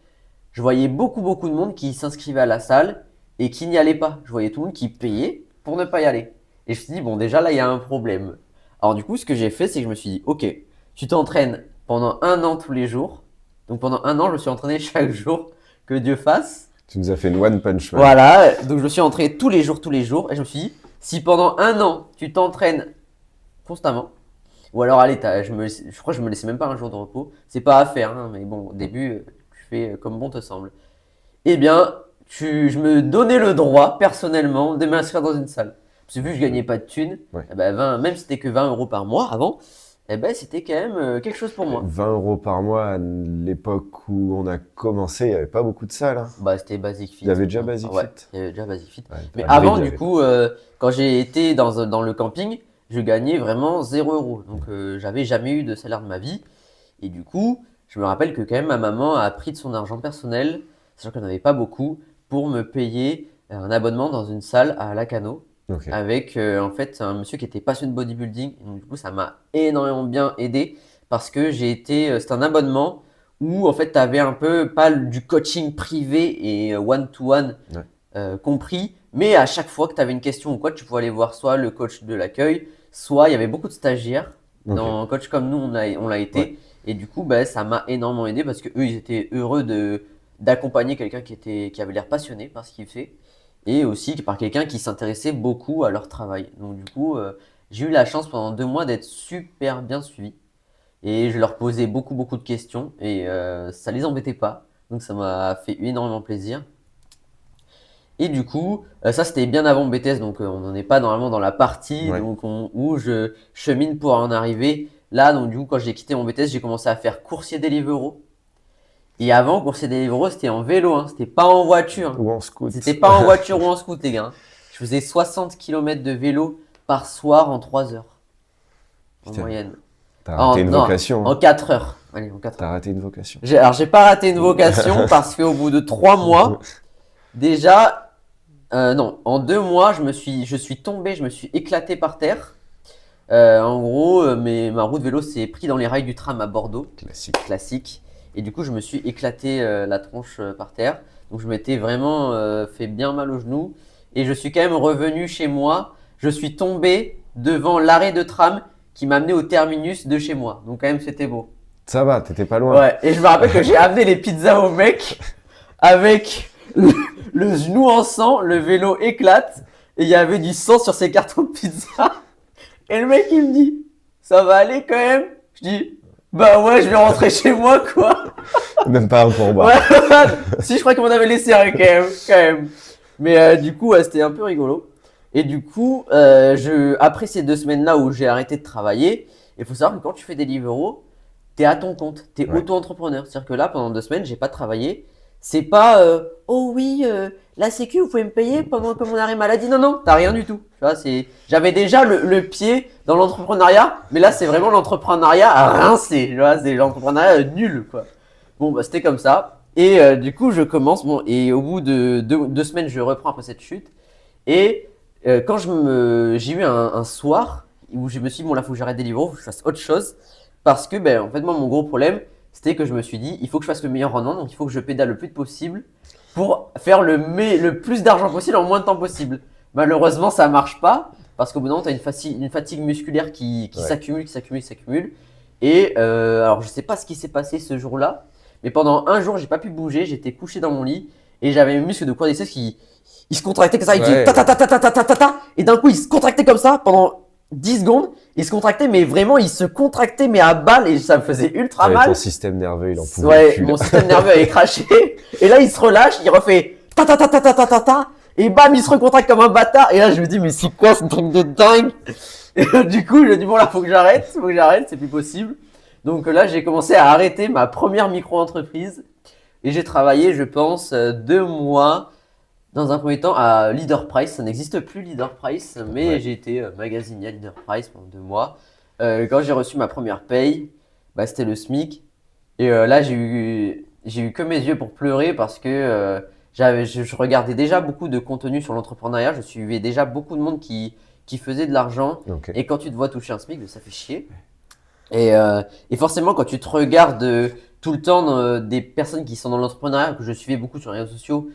je voyais beaucoup, beaucoup de monde qui s'inscrivait à la salle et qui n'y allait pas. Je voyais tout le monde qui payait pour ne pas y aller. Et je me suis dit, bon, déjà là, il y a un problème. Alors, du coup, ce que j'ai fait, c'est que je me suis dit, ok, tu t'entraînes pendant un an tous les jours. Donc, pendant un an, je me suis entraîné chaque jour que Dieu fasse. Tu nous as fait une One Punch Man. Voilà, donc je me suis entraîné tous les jours. Et je me suis dit, si pendant un an, tu t'entraînes constamment, ou alors, allez, je crois que je me laissais même pas un jour de repos. C'est pas à faire, hein, mais bon, au début, tu fais comme bon te semble. Eh bien, je me donnais le droit, personnellement, de m'inscrire dans une salle. Parce que vu que je gagnais pas de thunes, Ouais. eh ben, même si c'était que 20 euros par mois avant, eh ben, c'était quand même quelque chose pour moi. 20 euros par mois à l'époque où on a commencé, il n'y avait pas beaucoup de salles. Hein. Bah, c'était Basic Fit. Il y avait déjà Basic Ouais, Fit. il y avait déjà Basic Fit. Ouais, Mais à Brive, avant, il y du avait coup, quand j'ai été dans le camping, je gagnais vraiment 0 euros. Donc, j'avais jamais eu de salaire de ma vie. Et du coup, je me rappelle que quand même ma maman a pris de son argent personnel, sachant qu'elle n'avait pas beaucoup, pour me payer un abonnement dans une salle à Lacano Ok. avec en fait un monsieur qui était passionné de bodybuilding. Et donc, du coup, ça m'a énormément bien aidé parce que c'est un abonnement où en fait tu avais un peu pas du coaching privé et one-to-one compris, mais à chaque fois que tu avais une question ou quoi, tu pouvais aller voir soit le coach de l'accueil, soit il y avait beaucoup de stagiaires Ok. dans Coach comme nous, on l'a été. Ouais. Et du coup, bah, ça m'a énormément aidé parce que eux, ils étaient heureux d'accompagner quelqu'un qui avait l'air passionné par ce qu'il fait et aussi par quelqu'un qui s'intéressait beaucoup à leur travail. Donc du coup, j'ai eu la chance pendant 2 mois d'être super bien suivi. Et je leur posais beaucoup, beaucoup de questions et ça les embêtait pas. Donc ça m'a fait énormément plaisir. Et du coup, ça c'était bien avant le BTS, donc on n'en est pas normalement dans la partie Ouais. donc où je chemine pour en arriver. Là, donc du coup, quand j'ai quitté mon BTS, j'ai commencé à faire coursier Deliveroo. Et avant, coursier Deliveroo, c'était en vélo, hein, c'était pas en voiture. Ou en scout. C'était pas en voiture ou en scoot, les gars, hein. Je faisais 60 km de vélo par soir en 3 heures, en Putain, moyenne. t'as raté une Non, vocation. en Hein. 4 heures. Allez, en 4 T'as heures. raté une vocation. Alors, j'ai pas raté une vocation parce qu'au bout de 3 mois, déjà, non, en 2 mois, je suis tombé, je me suis éclaté par terre. En gros, ma roue de vélo s'est pris dans les rails du tram à Bordeaux, Classique. classique. Et du coup, je me suis éclaté la tronche par terre. Donc, je m'étais vraiment fait bien mal au genou. Et je suis quand même revenu chez moi. Je suis tombé devant l'arrêt de tram qui m'a amené au terminus de chez moi. Donc, quand même, c'était beau. Ça va, t'étais pas loin. Ouais, et je me rappelle que j'ai amené les pizzas au mec avec le genou en sang, le vélo éclate et il y avait du sang sur ses cartons de pizza. Et le mec il me dit, ça va aller quand même? Je dis, bah ouais, je vais rentrer chez moi quoi. Même pas un pourboire. Ouais, si je crois qu'on m'en avait laissé un quand même. Mais du coup, ouais, c'était un peu rigolo. Et du coup, après ces 2 semaines-là où j'ai arrêté de travailler, il faut savoir que quand tu fais des Deliveroo, t'es à ton compte, t'es Ouais. auto-entrepreneur. C'est-à-dire que là, pendant 2 semaines, j'ai pas travaillé. C'est pas, oh oui, la Sécu, vous pouvez me payer pendant que mon arrêt maladie. Non, non, t'as rien du tout. Tu vois, j'avais déjà le pied dans l'entrepreneuriat, mais là, c'est vraiment l'entrepreneuriat à rincer. Tu vois, c'est l'entrepreneuriat nul, quoi. Bon, bah, c'était comme ça. Et du coup, je commence. Bon, et au bout de 2 semaines, je reprends après cette chute. Et quand j'ai eu un soir où je me suis dit, bon, là, faut que j'arrête Deliveroo, faut que je fasse autre chose. Parce que, ben, en fait, moi, mon gros problème, c'était que je me suis dit, il faut que je fasse le meilleur rendement, donc il faut que je pédale le plus possible pour faire le plus d'argent possible en moins de temps possible. Malheureusement, ça marche pas parce qu'au bout d'un moment, tu as une fatigue musculaire qui Ouais. s'accumule, qui s'accumule, qui s'accumule. Et alors, je sais pas ce qui s'est passé ce jour-là, mais pendant un jour, j'ai pas pu bouger, j'étais couché dans mon lit et j'avais mes muscles de quadriceps qui ils se contractaient comme ça, ils faisaient Ouais. ta ta ta ta ta ta ta ta ta, et d'un coup, ils se contractaient comme ça pendant 10 secondes. Ils se contractaient, mais vraiment, ils se contractaient, mais à balle, et ça me faisait ultra Ouais, mal. ton système nerveux, il en pouvait Ouais, plus. mon système nerveux avait craché. Et là, il se relâche, il refait ta ta ta ta ta ta ta ta, et bam, il se recontracte comme un bâtard. Et là, je me dis, mais c'est quoi ce truc de dingue? Et du coup, je dis, bon, là, faut que j'arrête, c'est plus possible. Donc là, j'ai commencé à arrêter ma première micro-entreprise. Et j'ai travaillé, je pense, 2 mois dans un premier temps à Leader Price. Ça n'existe plus Leader Price, mais Ouais. j'ai été magasinier à Leader Price pendant 2 mois. Quand j'ai reçu ma première paye, bah, c'était le SMIC. Et là, j'ai eu que mes yeux pour pleurer parce que je regardais déjà beaucoup de contenu sur l'entrepreneuriat. Je suivais déjà beaucoup de monde qui faisait de l'argent. Ok. Et quand tu te vois toucher un SMIC, ça fait chier. Et forcément, quand tu te regardes tout le temps des personnes qui sont dans l'entrepreneuriat, que je suivais beaucoup sur les réseaux sociaux,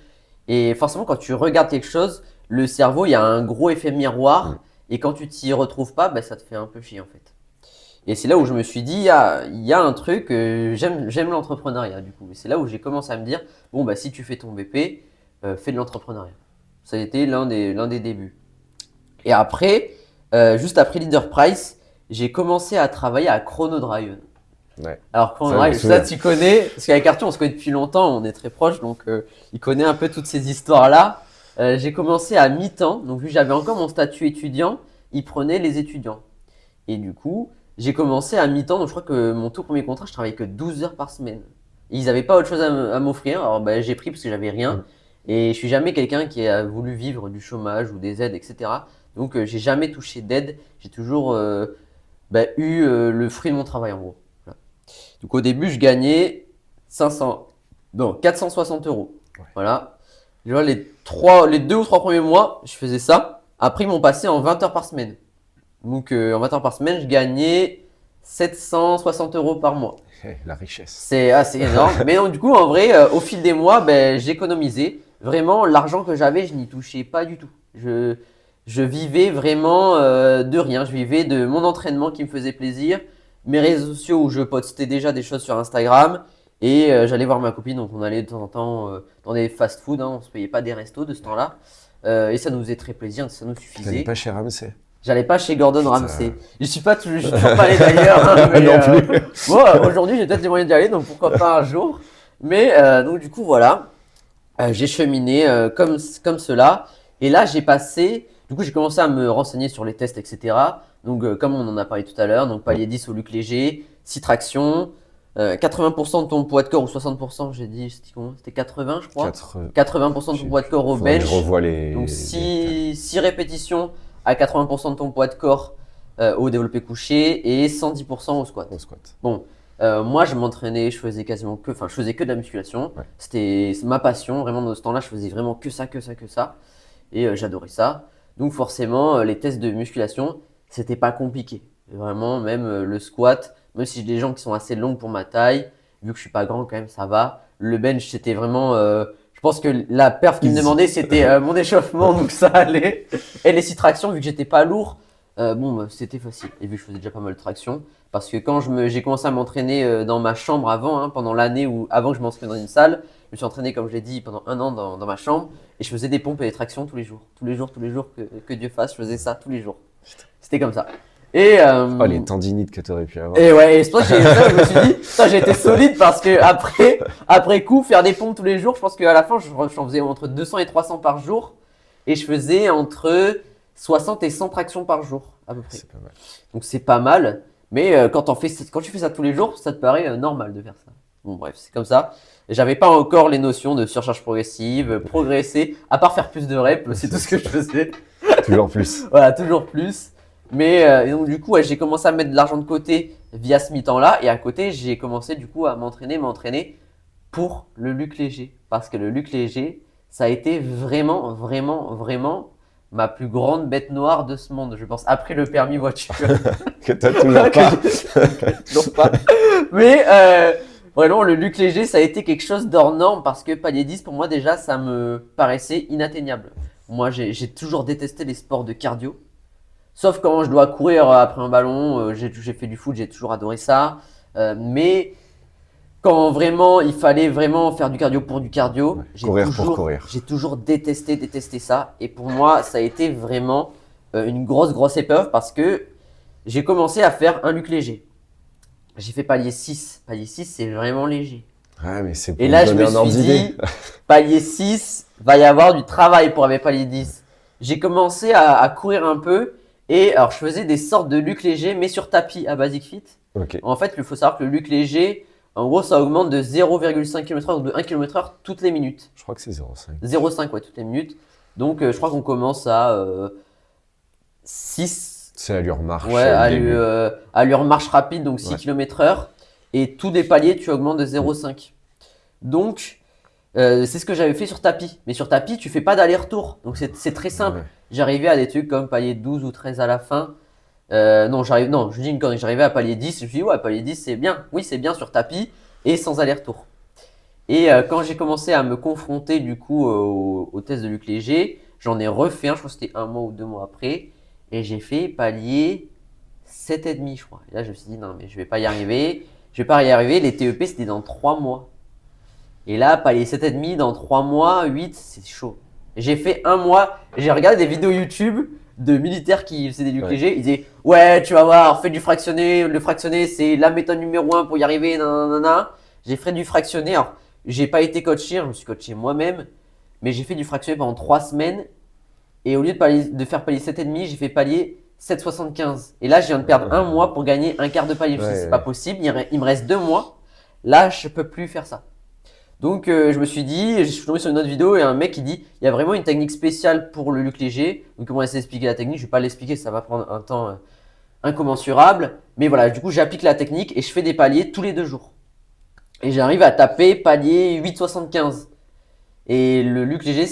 et forcément, quand tu regardes quelque chose, le cerveau, il y a un gros effet miroir. Et quand tu t'y retrouves pas, bah, ça te fait un peu chier en fait. Et c'est là où je me suis dit, il y a un truc, j'aime l'entrepreneuriat du coup. Et c'est là où j'ai commencé à me dire, bon, bah, si tu fais ton BP, fais de l'entrepreneuriat. Ça a été l'un des débuts. Et après, juste après Leader Price, j'ai commencé à travailler à Chrono Drive. Ouais. Alors Chrono Ça, je me Drive, souviens. ça tu connais, parce qu'avec Arthur on se connaît depuis longtemps, on est très proches, donc il connaît un peu toutes ces histoires-là. J'ai commencé à mi-temps, donc vu que j'avais encore mon statut étudiant, il prenait les étudiants. Et du coup, j'ai commencé à mi-temps, donc je crois que mon tout premier contrat, je travaillais que 12 heures par semaine. Et ils n'avaient pas autre chose à m'offrir, alors bah, j'ai pris parce que j'avais rien. Et je suis jamais quelqu'un qui a voulu vivre du chômage ou des aides, etc. Donc j'ai jamais touché d'aide, j'ai toujours eu le fruit de mon travail en gros. Voilà. Donc au début, je gagnais 460 euros. Ouais. Voilà. Tu vois, les 2 ou 3 premiers mois, je faisais ça. Après, ils m'ont passé en 20 heures par semaine. Donc en 20 heures par semaine, je gagnais 760 euros par mois. La richesse. C'est assez énorme. Mais donc, du coup, en vrai, au fil des mois, j'économisais. Vraiment, l'argent que j'avais, je n'y touchais pas du tout. Je vivais vraiment de rien. Je vivais de mon entraînement qui me faisait plaisir, mes réseaux sociaux où je postais déjà des choses sur Instagram et j'allais voir ma copine. Donc, on allait de temps en temps dans des fast-food. Hein, on ne se payait pas des restos de ce temps-là. Et ça nous faisait très plaisir, ça nous T'allais suffisait. pas chez Ramsey. J'allais pas chez Gordon Putain. Ramsay. Je suis toujours pas allé d'ailleurs. Hein, mais, Non plus. bon, aujourd'hui, j'ai peut-être les moyens d'y aller, donc pourquoi pas un jour. Mais donc du coup, voilà. J'ai cheminé comme cela. Et là, j'ai commencé à me renseigner sur les tests, etc. Donc, comme on en a parlé tout à l'heure, donc palier 10 au luc léger, 6 tractions, 80% de ton poids de corps ou 60%, j'ai dit, c'était 80, je crois. 80% de ton poids de corps au Faudrait que bench. je revois les. Donc, 6 répétitions à 80% de ton poids de corps au développé couché et 110% au squat. Au squat. Bon, moi, je m'entraînais, je faisais que de la musculation. Ouais. C'est ma passion. Vraiment, dans ce temps-là, je faisais vraiment que ça. Et j'adorais ça. Donc, forcément, les tests de musculation, c'était pas compliqué. Et vraiment, même le squat, même si j'ai des jambes qui sont assez longues pour ma taille, vu que je suis pas grand quand même, ça va. Le bench, c'était vraiment. Je pense que la perf qu'ils me demandaient, c'était mon échauffement, donc ça allait. Et les 6 tractions, vu que j'étais pas lourd, c'était facile. Et vu que je faisais déjà pas mal de tractions, parce que quand j'ai commencé à m'entraîner dans ma chambre avant, hein, pendant l'année avant que je m'inscrive dans une salle, je me suis entraîné, comme je l'ai dit, pendant 1 an dans ma chambre et je faisais des pompes et des tractions tous les jours. Tous les jours, que Dieu fasse, je faisais ça tous les jours. C'était comme ça. Et, Oh, les tendinites que tu aurais pu avoir. et ouais, et c'est pour ça que je me suis dit, putain, j'ai été solide parce que après coup, faire des pompes tous les jours, je pense qu'à la fin, j'en faisais entre 200 et 300 par jour et je faisais entre 60 et 100 tractions par jour, à peu près. C'est pas mal. Donc c'est pas mal, mais quand tu fais ça tous les jours, ça te paraît normal de faire ça. Bon bref, c'est comme ça. J'avais pas encore les notions de surcharge progressive, progresser, à part faire plus de reps, c'est tout ce que je faisais. Toujours plus. Voilà, toujours plus. Mais et donc du coup, ouais, j'ai commencé à mettre de l'argent de côté via ce mi-temps-là, et à côté, j'ai commencé du coup à m'entraîner pour le luc léger, parce que le luc léger, ça a été vraiment ma plus grande bête noire de ce monde, je pense, après le permis voiture. Que t'as toujours pas. Toujours pas. Mais vraiment, le luc léger, ça a été quelque chose d'hors norme parce que palier 10, pour moi, déjà, ça me paraissait inatteignable. Moi, j'ai toujours détesté les sports de cardio. Sauf quand je dois courir après un ballon, j'ai fait du foot, j'ai toujours adoré ça. Mais quand vraiment il fallait vraiment faire du cardio pour du cardio, Courir pour courir. j'ai toujours détesté ça. Et pour moi, ça a été vraiment une grosse épreuve parce que j'ai commencé à faire un luc léger. J'ai fait palier 6. Palier 6, c'est vraiment léger. Ouais, mais c'est pour Et là, me je donner me un ordre suis d'idée. dit, palier 6, va y avoir du travail pour avoir palier 10. J'ai commencé à courir un peu et alors je faisais des sortes de luc léger mais sur tapis à Basic Fit. Ok. En fait, il faut savoir que le luc léger, en gros, ça augmente de 0,5 km/h ou de 1 km/h toutes les minutes. Je crois que c'est 0,5. 0,5 ouais, toutes les minutes. Donc je crois qu'on commence à 6. C'est allure marche. Ouais, allure marche rapide, donc 6 Ouais. km/h. Et tous les paliers, tu augmentes de 0,5. Donc, c'est ce que j'avais fait sur tapis. Mais sur tapis, tu fais pas d'aller-retour. Donc, c'est très simple. Ouais. J'arrivais à des trucs comme palier 12 ou 13 à la fin. Non, je dis une connerie. J'arrivais à palier 10. Je me suis dit, ouais, palier 10, c'est bien. Oui, c'est bien sur tapis et sans aller-retour. Et quand j'ai commencé à me confronter du coup au test de luc léger, j'en ai refait un. Je crois que c'était 1 mois ou 2 mois après. Et j'ai fait palier 7,5, je crois. Et là, je me suis dit, non, mais je vais pas y arriver. Je vais pas y arriver. Les TEP, c'était dans 3 mois. Et là, palier 7,5 dans 3 mois, 8, c'est chaud. J'ai fait 1 mois. J'ai regardé des vidéos YouTube de militaires qui faisaient des lucs légers. Ils disaient, ouais, tu vas voir, fais du fractionné. Le fractionné, c'est la méthode numéro 1 pour y arriver. Nanana. J'ai fait du fractionné. Alors, j'ai pas été coaché, je me suis coaché moi-même. Mais j'ai fait du fractionné pendant 3 semaines. Et au lieu de faire palier 7,5, j'ai fait palier 7,75. Et là, je viens de perdre 1 mois pour gagner un quart de palier. Je me suis dit, c'est pas possible. Il me reste 2 mois. Là, je peux plus faire ça. Donc, je me suis dit, je suis tombé sur une autre vidéo et un mec qui dit, il y a vraiment une technique spéciale pour le luc léger. Donc, on va essayer d'expliquer la technique. Je vais pas l'expliquer, ça va prendre un temps incommensurable. Mais voilà, du coup, j'applique la technique et je fais des paliers tous les 2 jours. Et j'arrive à taper palier 8,75. Et le luc léger,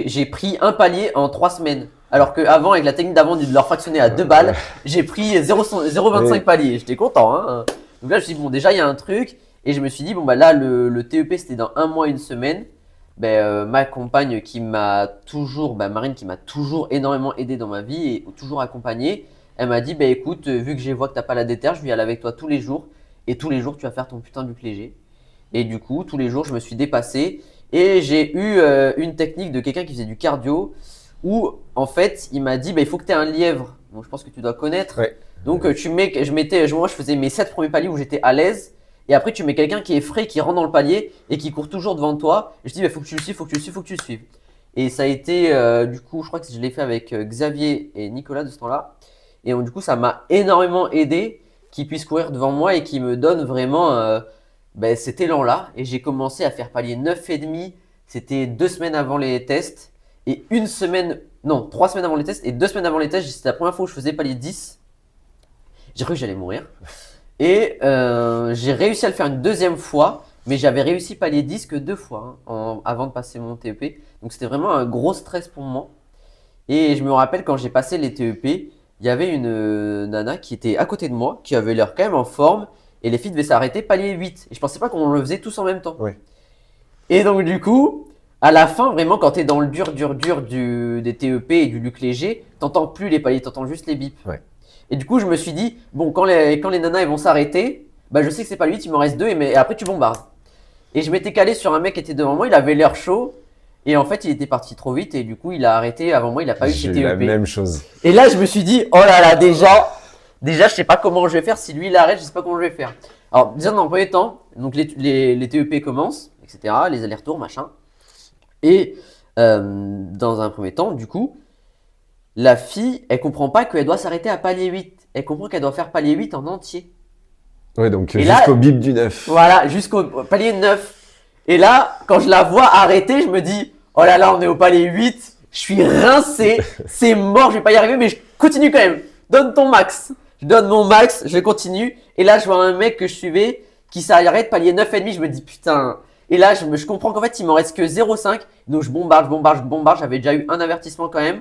j'ai pris un palier en 3 semaines. Alors qu'avant, avec la technique d'avant de leur fractionner à 2 balles, j'ai pris 0,25 paliers. J'étais content, hein. Donc là, je me suis dit, bon, déjà, il y a un truc. Et je me suis dit, bon, bah là, le TEP, c'était dans 1 mois, 1 semaine. Ma compagne qui m'a toujours, Marine, qui m'a toujours énormément aidé dans ma vie et toujours accompagné, elle m'a dit, écoute, vu que je vois que t'as pas la déterre, je vais y aller avec toi tous les jours. Et tous les jours, tu vas faire ton putain de luc léger. Et du coup, tous les jours, je me suis dépassé. Et j'ai eu une technique de quelqu'un qui faisait du cardio où, en fait, il m'a dit, il faut que tu aies un lièvre Donc je pense que tu dois connaître. Ouais. Donc moi je faisais mes 7 premiers paliers où j'étais à l'aise. Et après tu mets quelqu'un qui est frais, qui rentre dans le palier et qui court toujours devant toi. Et je dis, faut que tu le suives, faut que tu le suives, faut que tu le suives. Et ça a été, du coup, je crois que je l'ai fait avec Xavier et Nicolas de ce temps-là. Et donc, du coup, ça m'a énormément aidé qu'ils puissent courir devant moi et qu'ils me donnent vraiment cet élan-là. Et j'ai commencé à faire palier 9,5. C'était 2 semaines avant les tests. Et 3 semaines avant les tests. Et 2 semaines avant les tests, c'était la première fois où je faisais palier 10. J'ai cru que j'allais mourir. Et j'ai réussi à le faire une deuxième fois. Mais j'avais réussi palier 10 que 2 fois avant de passer mon TEP. Donc c'était vraiment un gros stress pour moi. Et je me rappelle quand j'ai passé les TEP, il y avait une nana qui était à côté de moi, qui avait l'air quand même en forme. Et les filles devaient s'arrêter palier 8. Et je pensais pas qu'on le faisait tous en même temps. Ouais. Et donc du coup, à la fin, vraiment quand tu es dans le dur des TEP et du Luc léger, t'entends plus les paliers, t'entends juste les bips. Ouais. Et du coup, je me suis dit, bon, quand les nanas elles vont s'arrêter, bah, je sais que c'est pas lui, il m'en reste 2 et après tu bombardes. Et je m'étais calé sur un mec qui était devant moi, il avait l'air chaud. Et en fait, il était parti trop vite et du coup, il a arrêté avant moi, il a pas eu ses J'ai eu TEP. la même chose. Et là, je me suis dit, oh là là, déjà, je sais pas comment je vais faire. Si lui, il arrête, je sais pas comment je vais faire. Alors, déjà, dans le premier temps, donc les TEP commencent, etc., les allers-retours, machin. Et dans un premier temps, du coup, la fille, elle comprend pas qu'elle doit s'arrêter à palier 8. Elle comprend qu'elle doit faire palier 8 en entier. Ouais, donc Et jusqu'au là, bip du 9. Voilà, jusqu'au palier 9. Et là, quand je la vois arrêter, je me dis, oh là là, on est au palier 8. Je suis rincé. C'est mort, je vais pas y arriver, mais je continue quand même. Donne ton max. Je donne mon max, je continue. Et là, je vois un mec que je suivais qui s'arrête palier 9,5. Je me dis, putain. Et là, je comprends qu'en fait, il m'en reste que 0,5. Donc, je bombarde. J'avais déjà eu un avertissement quand même.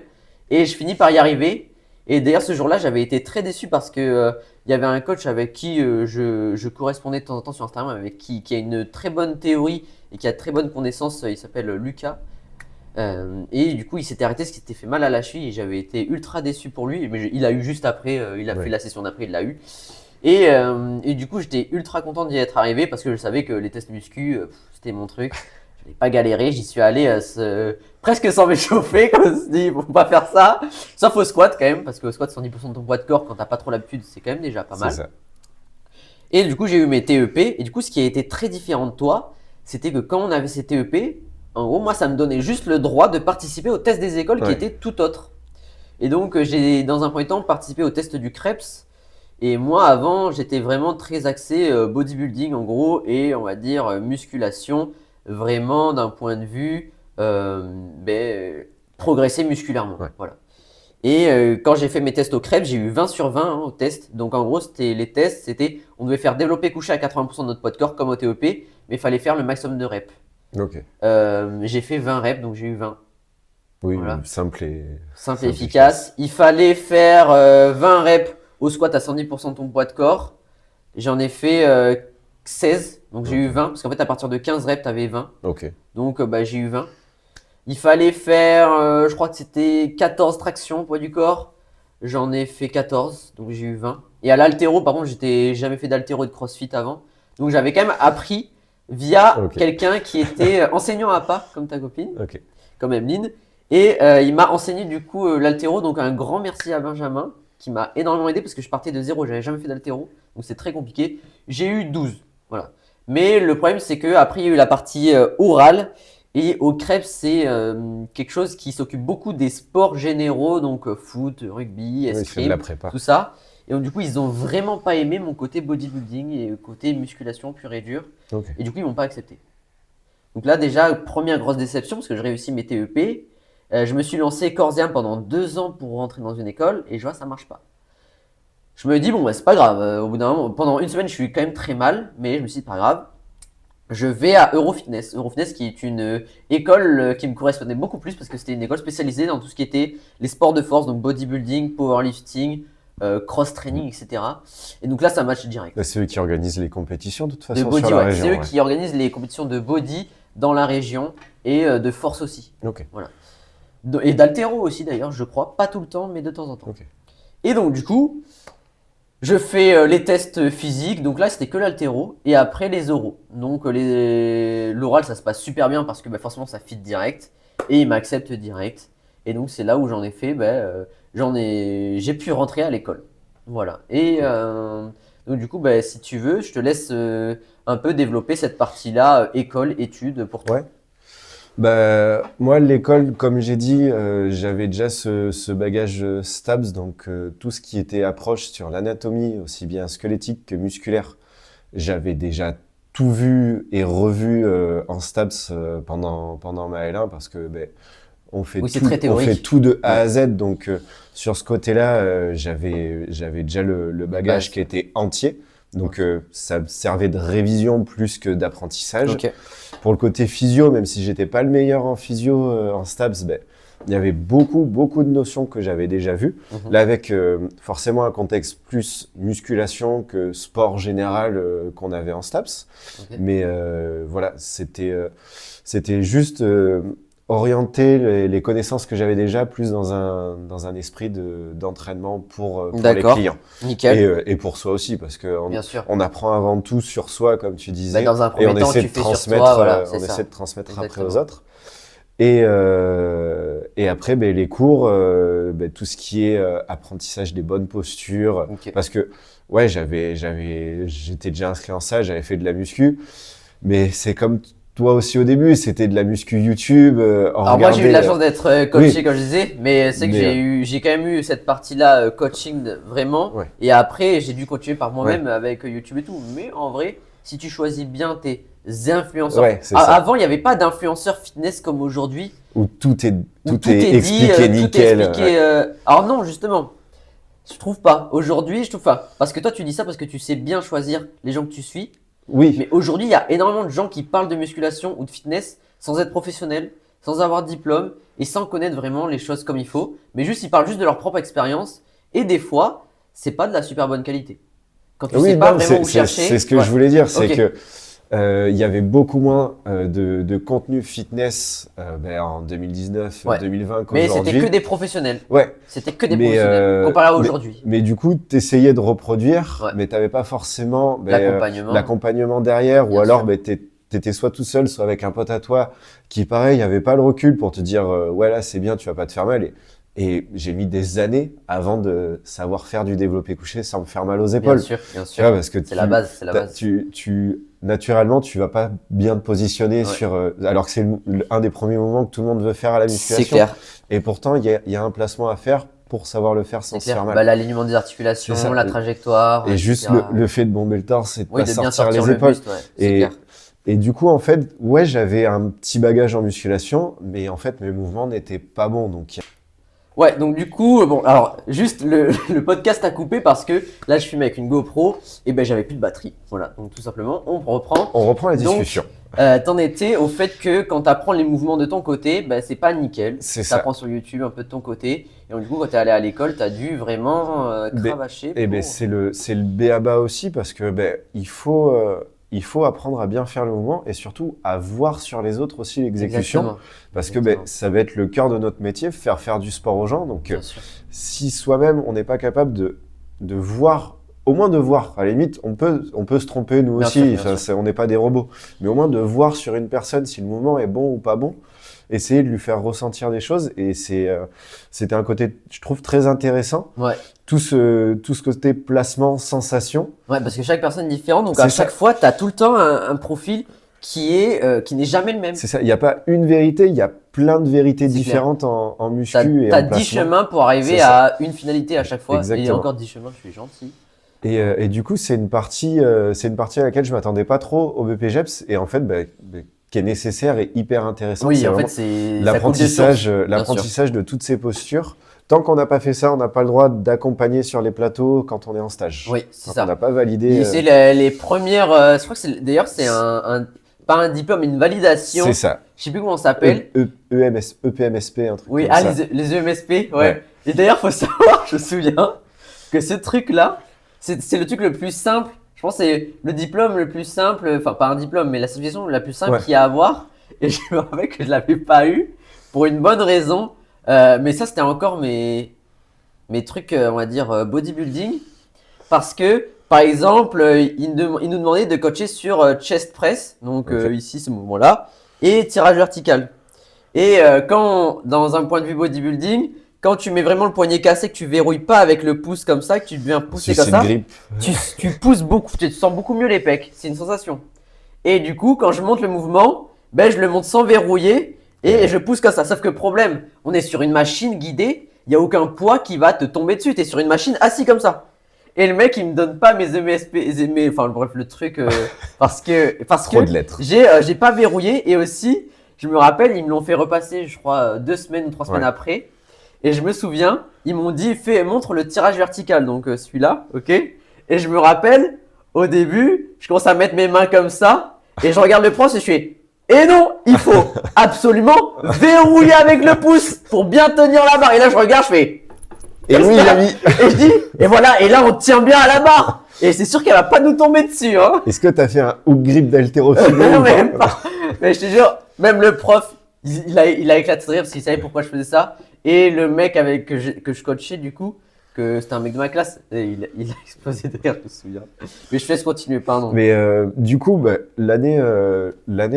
Et je finis par y arriver. Et d'ailleurs, ce jour-là, j'avais été très déçu parce que il y avait un coach avec qui je correspondais de temps en temps sur Instagram, avec qui a une très bonne théorie et qui a de très bonne connaissance. Il s'appelle Lucas. Et du coup, il s'était arrêté parce qu'il s'était fait mal à la cheville et j'avais été ultra déçu pour lui. Mais il a eu juste après, il a fait la session d'après, il l'a eu. Et du coup, j'étais ultra content d'y être arrivé parce que je savais que les tests muscu, c'était mon truc. Je n'ai pas galéré, j'y suis allé presque sans m'échauffer, comme on se dit, faut pas faire ça. Sauf au squat quand même, parce que au squat, 110% de ton poids de corps, quand t'as pas trop l'habitude, c'est quand même déjà pas mal. C'est ça. Et du coup, j'ai eu mes TEP. Et du coup, ce qui a été très différent de toi, c'était que quand on avait ces TEP, en gros, moi, ça me donnait juste le droit de participer au test des écoles qui était tout autre. Et donc, j'ai dans un premier temps participé au test du Krebs. Et moi, avant, j'étais vraiment très axé bodybuilding en gros et on va dire musculation, vraiment d'un point de vue progresser musculairement. Ouais. Voilà. Et quand j'ai fait mes tests au Krebs, j'ai eu 20 sur 20 au test. Donc en gros, les tests, on devait faire développer coucher à 80% de notre poids de corps comme au TEP, mais il fallait faire le maximum de reps. Ok. J'ai fait 20 reps, donc j'ai eu 20. Oui, Voilà. simple et Efficace. Il fallait faire 20 reps au squat à 110% de ton poids de corps. J'en ai fait 16, donc j'ai eu 20, parce qu'en fait à partir de 15 reps, tu avais 20. Ok. Donc j'ai eu 20. Il fallait faire, je crois que c'était 14 tractions poids du corps. J'en ai fait 14, donc j'ai eu 20. Et à l'haltéro, par contre, j'étais jamais fait d'haltéro et de crossfit avant. Donc j'avais quand même appris via quelqu'un qui était enseignant à pas, comme ta copine, comme Emeline. Et il m'a enseigné du coup l'haltéro, donc un grand merci à Benjamin qui m'a énormément aidé parce que je partais de zéro, j'avais jamais fait d'haltéro, donc c'est très compliqué. J'ai eu 12, voilà. Mais le problème c'est que après il y a eu la partie orale et au Krebs c'est quelque chose qui s'occupe beaucoup des sports généraux, donc foot, rugby, escrime, tout ça. Et donc du coup ils ont vraiment pas aimé mon côté bodybuilding et côté musculation pure et dure. Et du coup ils m'ont pas accepté. Donc là déjà première grosse déception parce que je réussis mes TEP. Je me suis lancé corps et âme pendant 2 ans pour rentrer dans une école et je vois ça marche pas. Je me dis bon c'est pas grave, au bout d'un moment, pendant une semaine je suis quand même très mal, mais je me suis dit pas grave. Je vais à Eurofitness, qui est une école qui me correspondait beaucoup plus parce que c'était une école spécialisée dans tout ce qui était les sports de force, donc bodybuilding, powerlifting, cross-training, etc. Et donc là ça match direct. C'est eux qui organisent les compétitions de toute façon de body, sur la région. C'est eux qui organisent les compétitions de body dans la région et de force aussi. Voilà. Et d'haltéro aussi d'ailleurs, je crois, pas tout le temps, mais de temps en temps. Et donc du coup, je fais les tests physiques, donc là c'était que l'haltéro, et après les oraux. Donc l'oral ça se passe super bien parce que forcément ça fit direct, et il m'accepte direct. Et donc, c'est là où j'en ai fait, j'ai pu rentrer à l'école. Voilà. Et donc, du coup, si tu veux, je te laisse un peu développer cette partie-là, école, études pour toi. Ouais. Moi, l'école, comme j'ai dit, j'avais déjà ce bagage STABS, donc tout ce qui était approche sur l'anatomie, aussi bien squelettique que musculaire, j'avais déjà tout vu et revu en STABS pendant ma L1 parce que Oui, c'est très on fait théorique. tout de A Ouais. à Z. Donc sur ce côté-là, j'avais déjà le bagage base. qui était entier. Donc ça servait de révision plus que d'apprentissage. Ok. Pour le côté physio, même si j'étais pas le meilleur en physio, en STABS, il y avait beaucoup de notions que j'avais déjà vues. Mhm. Là, avec forcément un contexte plus musculation que sport général qu'on avait en STAPS. Ok. Mais voilà, c'était juste orienter les connaissances que j'avais déjà plus dans un esprit d'entraînement pour les D'accord. clients. Nickel. Et pour soi aussi, parce qu'on Bien sûr. on apprend avant tout sur soi, comme tu disais, Dans un et premier on temps, essaie tu de fais sur transmettre, toi, voilà, c'est ça. essaie de transmettre après Exactement. aux autres. Et après, les cours, tout ce qui est apprentissage des bonnes postures, Ok. parce que ouais, j'étais déjà inscrit en ça, j'avais fait de la muscu, mais c'est comme toi aussi au début, c'était de la muscu YouTube. On Alors moi j'ai eu de la chance regardait, d'être coaché oui. comme je disais, mais c'est que Mais, j'ai quand même eu cette partie-là coaching vraiment. ouais, Et après j'ai dû continuer par ouais, moi-même avec YouTube et tout. Mais en vrai, si tu choisis bien tes influenceurs, ouais, c'est ça. avant il n'y avait pas d'influenceurs fitness comme aujourd'hui Où tout est, où tout est expliqué tout est nickel. expliqué. Ouais. Alors non justement, je trouve pas. Aujourd'hui je trouve pas. Parce que toi tu dis ça parce que tu sais bien choisir les gens que tu suis. Oui, Mais aujourd'hui, il y a énormément de gens qui parlent de musculation ou de fitness sans être professionnels, sans avoir de diplôme et sans connaître vraiment les choses comme il faut. Mais juste, ils parlent juste de leur propre expérience. Et des fois, c'est pas de la super bonne qualité. Quand tu sais oui, pas non, vraiment où chercher. c'est ce que Ouais. je voulais dire, c'est Ok. que il y avait beaucoup moins de contenu fitness en 2019, Ouais. 2020 Mais c'était que qu'aujourd'hui. des professionnels. Ouais, C'était que des mais, professionnels comparé à aujourd'hui. mais du coup, tu essayais de reproduire, Ouais. mais tu n'avais pas forcément L'accompagnement. l'accompagnement derrière, ou Bien alors sûr. tu étais soit tout seul, soit avec un pote à toi qui, pareil, n'avait pas le recul pour te dire ouais, là, c'est bien, tu vas pas te faire mal. Et j'ai mis des années avant de savoir faire du développé couché sans me faire mal aux Bien épaules. sûr, bien Tu vois, sûr. parce que C'est la base, c'est la base. naturellement, tu vas pas bien te positionner Ouais. sur, alors que c'est un des premiers moments que tout le monde veut faire à la C'est musculation. clair. Et pourtant, il y a un placement à faire pour savoir le faire sans C'est se faire clair. mal. L'alignement des articulations, C'est ça. la trajectoire. Et juste etc. le fait de bomber le torse, c'est de Oui, pas de bien sortir sortir les le épaules. buste, ouais, c'est Et, clair. et du coup, en fait, ouais, j'avais un petit bagage en musculation, mais en fait, mes mouvements n'étaient pas bons. Donc, Ouais, donc du coup, bon, alors, juste le podcast a coupé parce que là, je filmais avec une GoPro et j'avais plus de batterie. Voilà, donc tout simplement, on reprend. on reprend la Donc, discussion. T'en étais au fait que quand tu apprends les mouvements de ton côté, c'est pas nickel. C'est ça. T'apprends sur YouTube un peu de ton côté. Et donc, du coup, quand t'es allé à l'école, t'as dû vraiment cravacher. Et pour- c'est le b.a.-ba aussi parce que il faut apprendre à bien faire le mouvement et surtout à voir sur les autres aussi l'exécution. Exactement. Parce que Exactement. ça va être le cœur de notre métier, faire du sport aux gens. Donc, Bien sûr. si soi-même on n'est pas capable de voir, au moins de voir, à la limite, on peut se tromper nous Bien aussi, sûr, bien enfin, sûr. on n'est pas des robots, mais au moins de voir sur une personne si le mouvement est bon ou pas bon, essayer de lui faire ressentir des choses. Et c'était un côté, je trouve, très intéressant. Ouais. Tout ce côté placement, sensation. Ouais, parce que chaque personne est différente, donc C'est à ça. chaque fois, tu as tout le temps un profil qui n'est jamais le même. C'est ça, il n'y a pas une vérité, il y a plein de vérités C'est différentes en muscu T'as et as en 10 placement. chemins pour arriver C'est ça. à une finalité à chaque fois. Et Exactement. encore 10 chemins, je suis gentil. Et du coup, c'est une partie à laquelle je m'attendais pas trop au BPGEPS et en fait, qui est nécessaire et hyper intéressante. Oui, C'est en vraiment fait, c'est l'apprentissage de toutes ces postures. Tant qu'on n'a pas fait ça, on n'a pas le droit d'accompagner sur les plateaux quand on est en stage. Oui, c'est Quand ça. on n'a pas validé. C'est les premières. Je crois que d'ailleurs, c'est pas un diplôme, une validation. C'est ça. Je sais plus comment ça s'appelle. EPMSP, un truc Oui, comme ça. les EMSP, ouais. Ouais. Et d'ailleurs, faut savoir, je me souviens, que ce truc-là, c'est le truc le plus simple. Je pense que c'est le diplôme le plus simple, enfin pas un diplôme, mais la certification la plus simple Ouais. qu'il y a à avoir. Et je me rappelle que je l'avais pas eu pour une bonne raison. Mais ça, c'était encore mes trucs, on va dire, bodybuilding. Parce que, par exemple, ils nous demandaient de coacher sur chest press, donc Ok. ici, ce mouvement-là, et tirage vertical. Et quand, dans un point de vue bodybuilding, quand tu mets vraiment le poignet cassé, que tu verrouilles pas avec le pouce comme ça, que tu viens pousser comme C'est ça, une grippe. tu pousses beaucoup, tu sens beaucoup mieux les pecs. C'est une sensation. Et du coup, quand je monte le mouvement, ben, je le monte sans verrouiller et je pousse comme ça. Sauf que problème, on est sur une machine guidée, il n'y a aucun poids qui va te tomber dessus. Tu es sur une machine assis comme ça. Et le mec, il me donne pas mes MSP, enfin bref, le truc, parce que Trop de lettres. j'ai pas verrouillé. Et aussi, je me rappelle, ils me l'ont fait repasser, je crois, 2 semaines ou 3 semaines Ouais. après. Et je me souviens, ils m'ont dit, montre le tirage vertical, donc celui-là, ok. Et je me rappelle, au début, je commence à mettre mes mains comme ça, et je regarde le prof et je fais, et non, il faut absolument verrouiller avec le pouce pour bien tenir la barre. Et là, je regarde, je fais, Et oui, l'ami. et je dis, et voilà, et là, on tient bien à la barre. Et c'est sûr qu'elle va pas nous tomber dessus, hein. Est-ce que tu as fait un hook grip d'haltérophilie Non, ou pas même pas. Mais je te jure, même le prof, il a éclaté de rire parce qu'il savait pourquoi je faisais ça. Et le mec que je coachais, du coup, que c'était un mec de ma classe, et il a explosé de rire, je me souviens. Mais je te laisse continuer, pardon. Mais du coup, l'année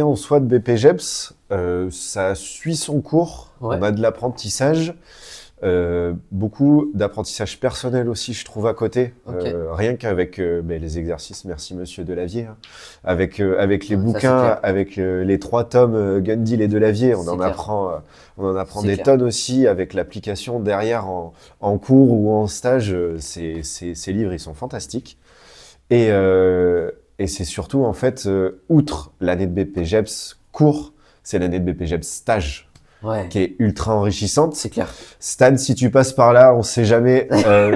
en soi de BPGEPS, ça suit son cours. Ouais. On a de l'apprentissage, beaucoup d'apprentissage personnel aussi, je trouve, à côté. Ok. Rien qu'avec les exercices, merci Monsieur Delavier, hein. Avec les Ça, c'est bouquins, clair. avec les 3 tomes Gundil et Delavier, on C'est en clair. apprend, on en apprend C'est des clair. tonnes aussi avec l'application derrière en cours ou en stage. Ces livres, ils sont fantastiques. Et c'est surtout, en fait, outre l'année de BPGEPS court, c'est l'année de BPGEPS stage Ouais. qui est ultra enrichissante. C'est clair. Stan, si tu passes par là, on sait jamais.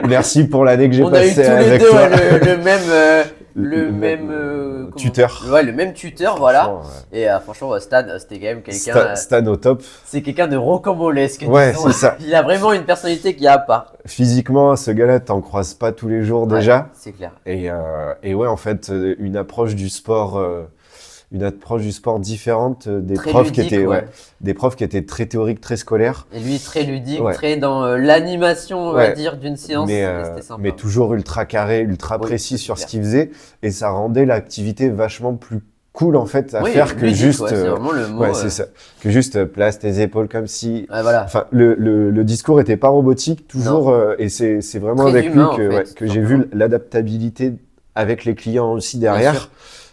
Merci pour l'année que j'ai On a eu passée tous les avec deux toi. ouais, le même comment- tuteur. Ouais, le même tuteur, voilà. Franchement, Et franchement, Stan, c'était quand même quelqu'un. Stan au top. C'est quelqu'un de rocambolesque. Ouais, disons. c'est ça. Il a vraiment une personnalité qui est à part. Physiquement, ce gars-là, t'en croises pas tous les jours Ouais, déjà. c'est clair. Et ouais, en fait, une approche du sport différente des Très profs ludique, qui étaient, ouais. des profs qui étaient très théoriques, très scolaires. Et lui, très ludique, Ouais. très dans l'animation, on va Ouais. dire, d'une séance. mais, et c'était sympa. mais toujours ultra carré, ultra Oui, précis c'est sur clair. ce qu'il faisait. Et ça rendait l'activité vachement plus cool, en fait, à Oui, faire que ludique, juste. ouais, c'est vraiment le mot. Ouais, c'est ça. Que juste place tes épaules comme si. Ouais, voilà. Enfin, le discours était pas robotique, toujours. Et c'est vraiment Très avec humain, lui que, en fait, ouais, tout que j'ai simplement. vu l'adaptabilité avec les clients aussi Bien derrière, sûr.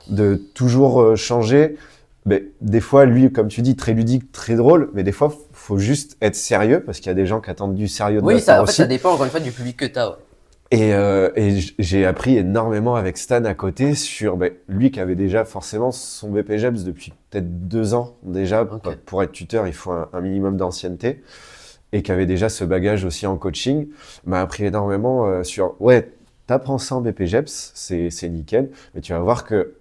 de toujours changer. Mais des fois, lui, comme tu dis, très ludique, très drôle, mais des fois, faut juste être sérieux parce qu'il y a des gens qui attendent du sérieux de Oui, notre ça, part en fait, aussi. ça dépend encore une fois du public que tu as. Ouais. Et j'ai appris énormément avec Stan à côté sur lui qui avait déjà forcément son BPGEPS depuis peut-être 2 ans déjà. Ok. Pour être tuteur, il faut un minimum d'ancienneté. Et qui avait déjà ce bagage aussi en coaching, m'a appris énormément sur t'apprends ça en BPGEPS, c'est nickel, mais tu vas voir que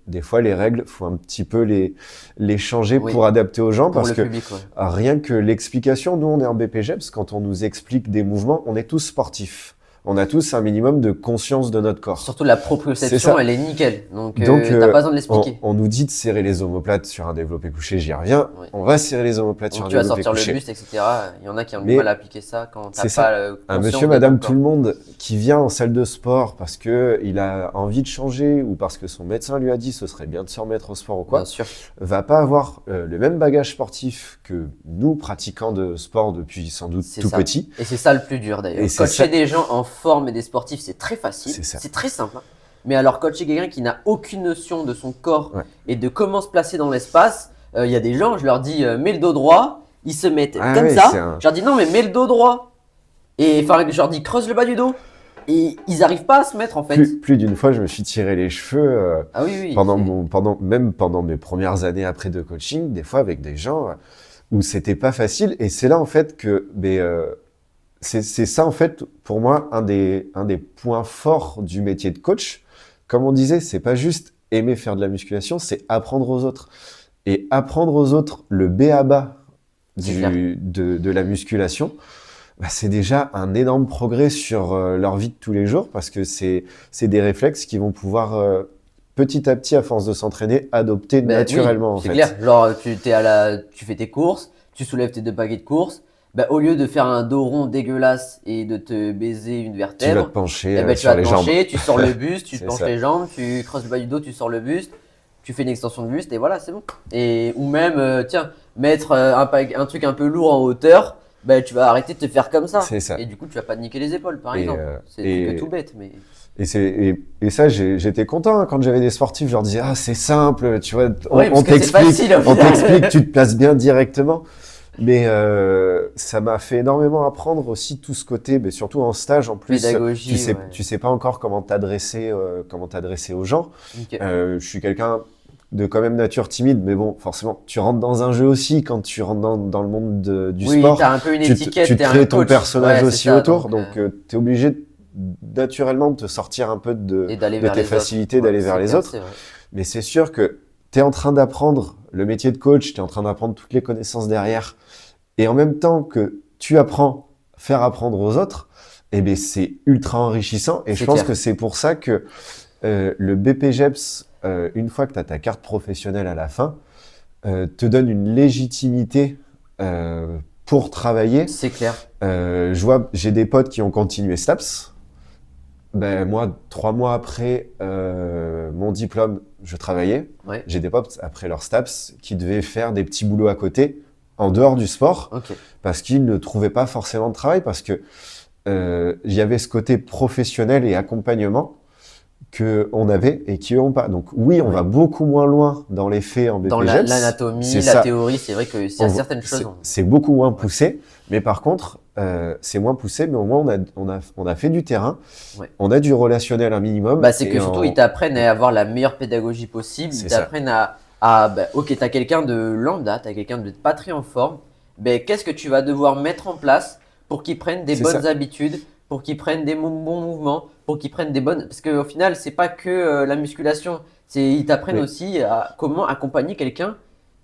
des fois les règles, faut un petit peu les changer Oui. pour adapter aux gens, Pour parce le que public, ouais. rien que l'explication, nous on est en BPGEPS, quand on nous explique des mouvements, on est tous sportifs. On a tous un minimum de conscience de notre corps. Surtout la C'est proprioception, ça. elle est nickel. Donc, Donc, t'as pas besoin de l'expliquer. on nous dit de serrer les omoplates sur un développé couché, j'y reviens. Oui. On va serrer les omoplates sur Donc, un tu vas développé sortir couché. le buste, etc. Il y en a qui ont du Mais mal à appliquer ça quand t'as c'est ça. pas Un conscience monsieur, de madame, ton tout le corps. monde qui vient en salle de sport parce que il a envie de changer ou parce que son médecin lui a dit ce serait bien de se remettre au sport ou quoi, Bien sûr. va pas avoir le même bagage sportif que nous, pratiquants de sport depuis sans doute C'est tout ça. petit. Et c'est ça le plus dur d'ailleurs. Et c'est Coacher ça. des gens en forme et des sportifs, c'est très facile. C'est ça. C'est très simple. Hein. Mais alors, coacher quelqu'un qui n'a aucune notion de son corps Ouais. et de comment se placer dans l'espace, il y a des gens, je leur dis mets le dos droit, ils se mettent Ah comme ouais, ça. c'est un- Je leur dis non, mais mets le dos droit. Et enfin, je leur dis creuse le bas du dos. Et ils n'arrivent pas à se mettre en fait. Plus d'une fois, je me suis tiré les cheveux Ah oui, oui. même pendant mes premières années après de coaching, des fois avec des gens où c'était pas facile. Et c'est là en fait que c'est ça en fait pour moi un des points forts du métier de coach. Comme on disait, c'est pas juste aimer faire de la musculation, c'est apprendre aux autres. Et apprendre aux autres le b.a.-ba C'est clair. de la musculation, c'est déjà un énorme progrès sur leur vie de tous les jours parce que c'est des réflexes qui vont pouvoir petit à petit, à force de s'entraîner, adopter Ben naturellement oui, en c'est fait. clair. Genre, tu fais tes courses, tu soulèves tes 2 paquets de courses. Ben, au lieu de faire un dos rond dégueulasse et de te baiser une Tu vas vertèbre, te pencher eh ben, tu sur vas les te jambes. pencher, tu sors le buste, tu te C'est penches ça. les jambes, tu creuses le bas du dos, tu sors le buste, tu fais une extension de buste et voilà, c'est bon. Ou même, tiens, mettre un truc un peu lourd en hauteur, bah, tu vas arrêter de te faire comme ça. C'est ça. Et du coup, tu vas pas te niquer les épaules, par Et, exemple. C'est des trucs tout bête, mais. Et ça, j'étais content hein, quand j'avais des sportifs, je leur disais ah c'est simple, tu vois, Oui, parce que c'est facile, au on final. t'explique, tu te places bien directement. Mais ça m'a fait énormément apprendre aussi tout ce côté, mais surtout en stage en plus. Pédagogie, tu sais pas encore comment t'adresser aux gens. Ok. Je suis quelqu'un de quand même nature timide, mais bon, forcément, tu rentres dans un jeu aussi quand tu rentres dans le monde du sport. Oui, t'as un peu une Tu étiquette, te crées ton coach. personnage Ouais, aussi c'est ça, autour, donc t'es obligé naturellement de te sortir un peu et d'aller de vers tes les facilités, autres. d'aller Ouais, vers c'est les clair, autres. c'est vrai. Mais c'est sûr que tu es en train d'apprendre le métier de coach, tu es en train d'apprendre toutes les connaissances derrière. Et en même temps que tu apprends, faire apprendre aux autres, eh bien, c'est ultra enrichissant. Et je pense que c'est pour ça que le BPGEPS, une fois que tu as ta carte professionnelle à la fin, te donne une légitimité pour travailler. C'est clair. Je vois, j'ai des potes qui ont continué STAPS. Ben, moi, 3 mois après mon diplôme, je travaillais. Ouais. J'ai des potes après leur STAPS qui devaient faire des petits boulots à côté, en dehors du sport, parce qu'ils ne trouvaient pas forcément de travail, parce que il y avait ce côté professionnel et accompagnement qu'on avait et qu'ils n'ont pas. Donc oui, on va beaucoup moins loin dans les faits en BPGEPS. Dans l'anatomie, la théorie, c'est vrai qu'il y a certaines choses. C'est beaucoup moins poussé, mais par contre, c'est moins poussé, mais au moins on a fait du terrain, on a du relationnel un minimum. Bah, c'est que surtout, ils t'apprennent à avoir la meilleure pédagogie possible, ils t'apprennent ok, t'as quelqu'un de lambda, t'as quelqu'un de pas très en forme, ben, qu'est-ce que tu vas devoir mettre en place pour qu'il prenne des bonnes habitudes, pour qu'il prenne des bons mouvements, pour qu'ils prennent des bonnes. Parce qu'au final, c'est pas que la musculation. Ils t'apprennent aussi à comment accompagner quelqu'un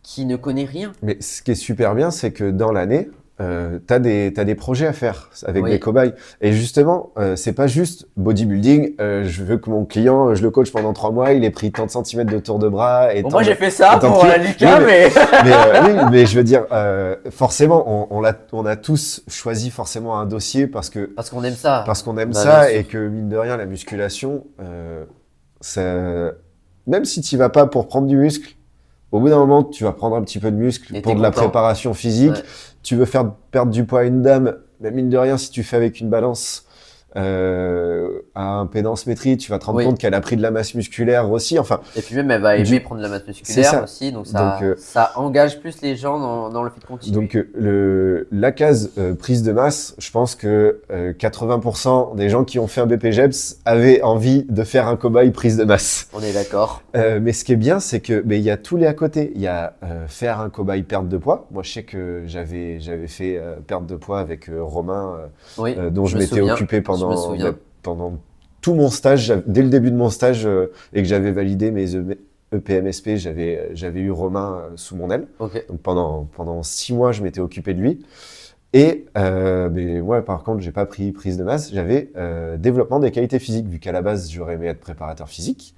qui ne connaît rien. Mais ce qui est super bien, c'est que dans l'année, t'as des projets à faire avec des cobayes. Et justement, c'est pas juste bodybuilding. Je veux que mon client, je le coach pendant 3 mois, il ait pris tant de centimètres de tour de bras. Et moi, j'ai fait ça pour la Lucas, mais je veux dire, forcément, on a tous choisi forcément un dossier parce qu'on aime ça. Parce qu'on aime ça et que mine de rien, la musculation, même si tu vas pas pour prendre du muscle, au bout d'un moment, tu vas prendre un petit peu de muscle pour de la préparation physique. Ouais. Tu veux faire perdre du poids à une dame, mais mine de rien, si tu fais avec une balance à impédance-métrie, tu vas te rendre compte qu'elle a pris de la masse musculaire aussi. Enfin, et puis même, elle va aimer prendre de la masse musculaire aussi. Donc ça engage plus les gens dans le fait de continuer. Donc la case prise de masse, je pense que 80% des gens qui ont fait un BPGEPS avaient envie de faire un cobaye prise de masse. On est d'accord. Mais ce qui est bien, c'est que il y a tous les à côté. Il y a faire un cobaye perte de poids. Moi, je sais que j'avais fait perte de poids avec Romain, dont je m'étais occupé pendant tout mon stage, dès le début de mon stage, et que j'avais validé mes EPMSP, j'avais eu Romain sous mon aile. Donc pendant 6 mois, je m'étais occupé de lui. Et mais moi, par contre, j'ai pas pris prise de masse. J'avais développement des qualités physiques, vu qu'à la base, j'aurais aimé être préparateur physique.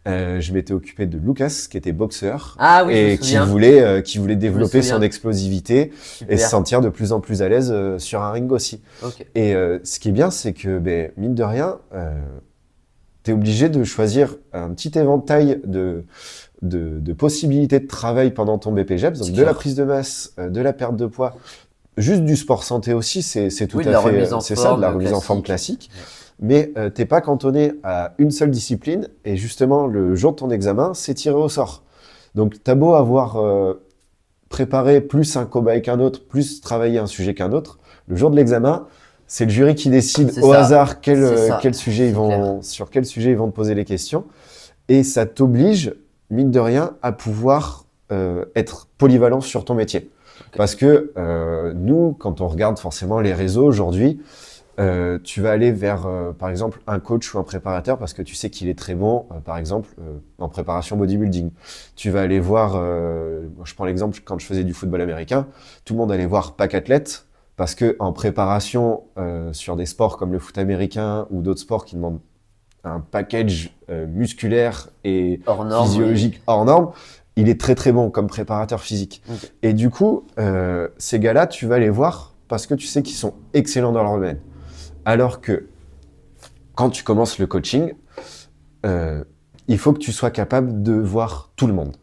Je m'étais occupé de Lucas, qui était boxeur et qui voulait développer son explosivité et se sentir de plus en plus à l'aise sur un ring aussi. Et ce qui est bien, c'est que mine de rien, tu es obligé de choisir un petit éventail de possibilités de travail pendant ton BPGEPS, donc de la prise de masse, de la perte de poids. Juste du sport santé aussi, c'est tout à fait, c'est ça, de la remise en forme classique. Mais t'es pas cantonné à une seule discipline et justement le jour de ton examen, c'est tiré au sort. Donc t'as beau avoir préparé plus un cobaye qu'un autre, plus travaillé un sujet qu'un autre, le jour de l'examen, c'est le jury qui décide au hasard sur quel sujet ils vont te poser les questions et ça t'oblige mine de rien à pouvoir être polyvalent sur ton métier. Parce que nous, quand on regarde forcément les réseaux aujourd'hui, tu vas aller vers, par exemple, un coach ou un préparateur parce que tu sais qu'il est très bon, par exemple, en préparation bodybuilding. Tu vas aller voir, je prends l'exemple, quand je faisais du football américain, tout le monde allait voir Pack Athlète parce que en préparation sur des sports comme le foot américain ou d'autres sports qui demandent un package musculaire et physiologique hors norme, il est très très bon comme préparateur physique. Et du coup, ces gars-là, tu vas les voir parce que tu sais qu'ils sont excellents dans leur domaine. Alors que quand tu commences le coaching, il faut que tu sois capable de voir tout le monde.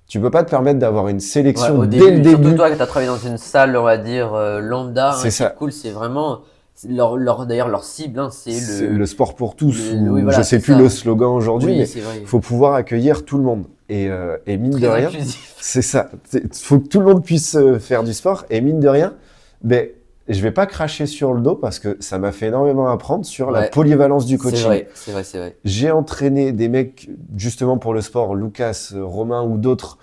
Tu peux pas te permettre d'avoir une sélection Au dès début, le surtout début. toi, que tu as travaillé dans une salle, on va dire, lambda, C'est qui est ça. cool, c'est vraiment d'ailleurs, leur cible, hein, c'est C'est le sport pour tous, oui, ou voilà, je sais c'est plus ça. le slogan aujourd'hui, Oui, mais c'est vrai. il faut pouvoir accueillir tout le monde. Et mine de Très rien, inclusif. c'est ça. Il faut que tout le monde puisse faire du sport. Et mine de rien, ben, je vais pas cracher sur le dos parce que ça m'a fait énormément apprendre sur la Ouais. polyvalence du C'est coaching. vrai, c'est vrai, c'est vrai. J'ai entraîné des mecs justement pour le sport, Lucas, Romain ou d'autres,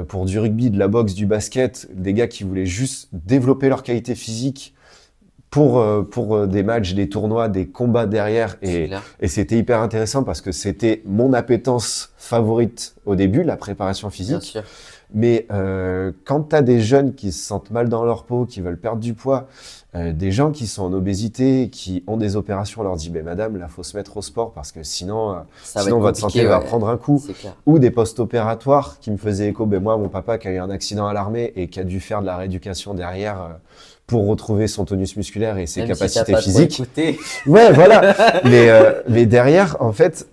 pour du rugby, de la boxe, du basket, des gars qui voulaient juste développer leur qualité physique pour des matchs, des tournois, des combats derrière. C'est clair. Et c'était hyper intéressant parce que c'était mon appétence favorite au début, la préparation Bien physique. sûr. Mais quand tu as des jeunes qui se sentent mal dans leur peau, qui veulent perdre du poids, des gens qui sont en obésité, qui ont des opérations, on leur dit madame, là, faut se mettre au sport parce que sinon, Ça va sinon être votre compliqué, santé va ouais. prendre un coup. C'est clair. Ou des post-opératoires qui me faisaient écho. Moi, mon papa qui a eu un accident à l'armée et qui a dû faire de la rééducation derrière pour retrouver son tonus musculaire et ses Même si capacités t'as pas trop physiques. écouté. Ouais, voilà. Mais derrière, en fait,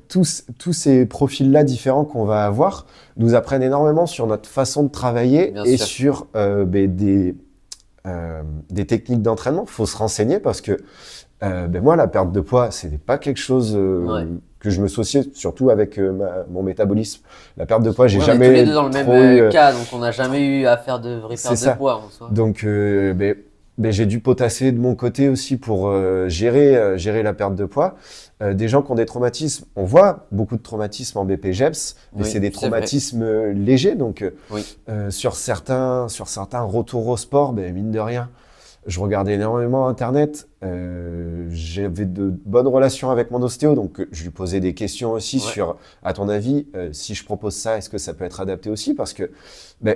tous ces profils-là différents qu'on va avoir nous apprennent énormément sur notre façon de travailler Bien et sûr. sur des techniques d'entraînement. Faut se renseigner parce que moi, la perte de poids, c'était pas quelque chose Ouais. que je me sociais, surtout avec mon métabolisme. La perte de poids, j'ai Ouais, on est tous jamais les deux dans le trop même eu, cas, donc on n'a jamais eu à faire de vraie c'est perte ça. de poids en soi. Donc, j'ai dû potasser de mon côté aussi pour gérer la perte de poids. Des gens qui ont des traumatismes, on voit beaucoup de traumatismes en BPGEPS, mais Oui, c'est des c'est vrai. traumatismes légers. Donc, Oui. sur certains retours au sport, mine de rien, je regardais énormément Internet. J'avais de bonnes relations avec mon ostéo, donc je lui posais des questions aussi Ouais. sur, à ton avis, si je propose ça, est-ce que ça peut être adapté aussi? Parce que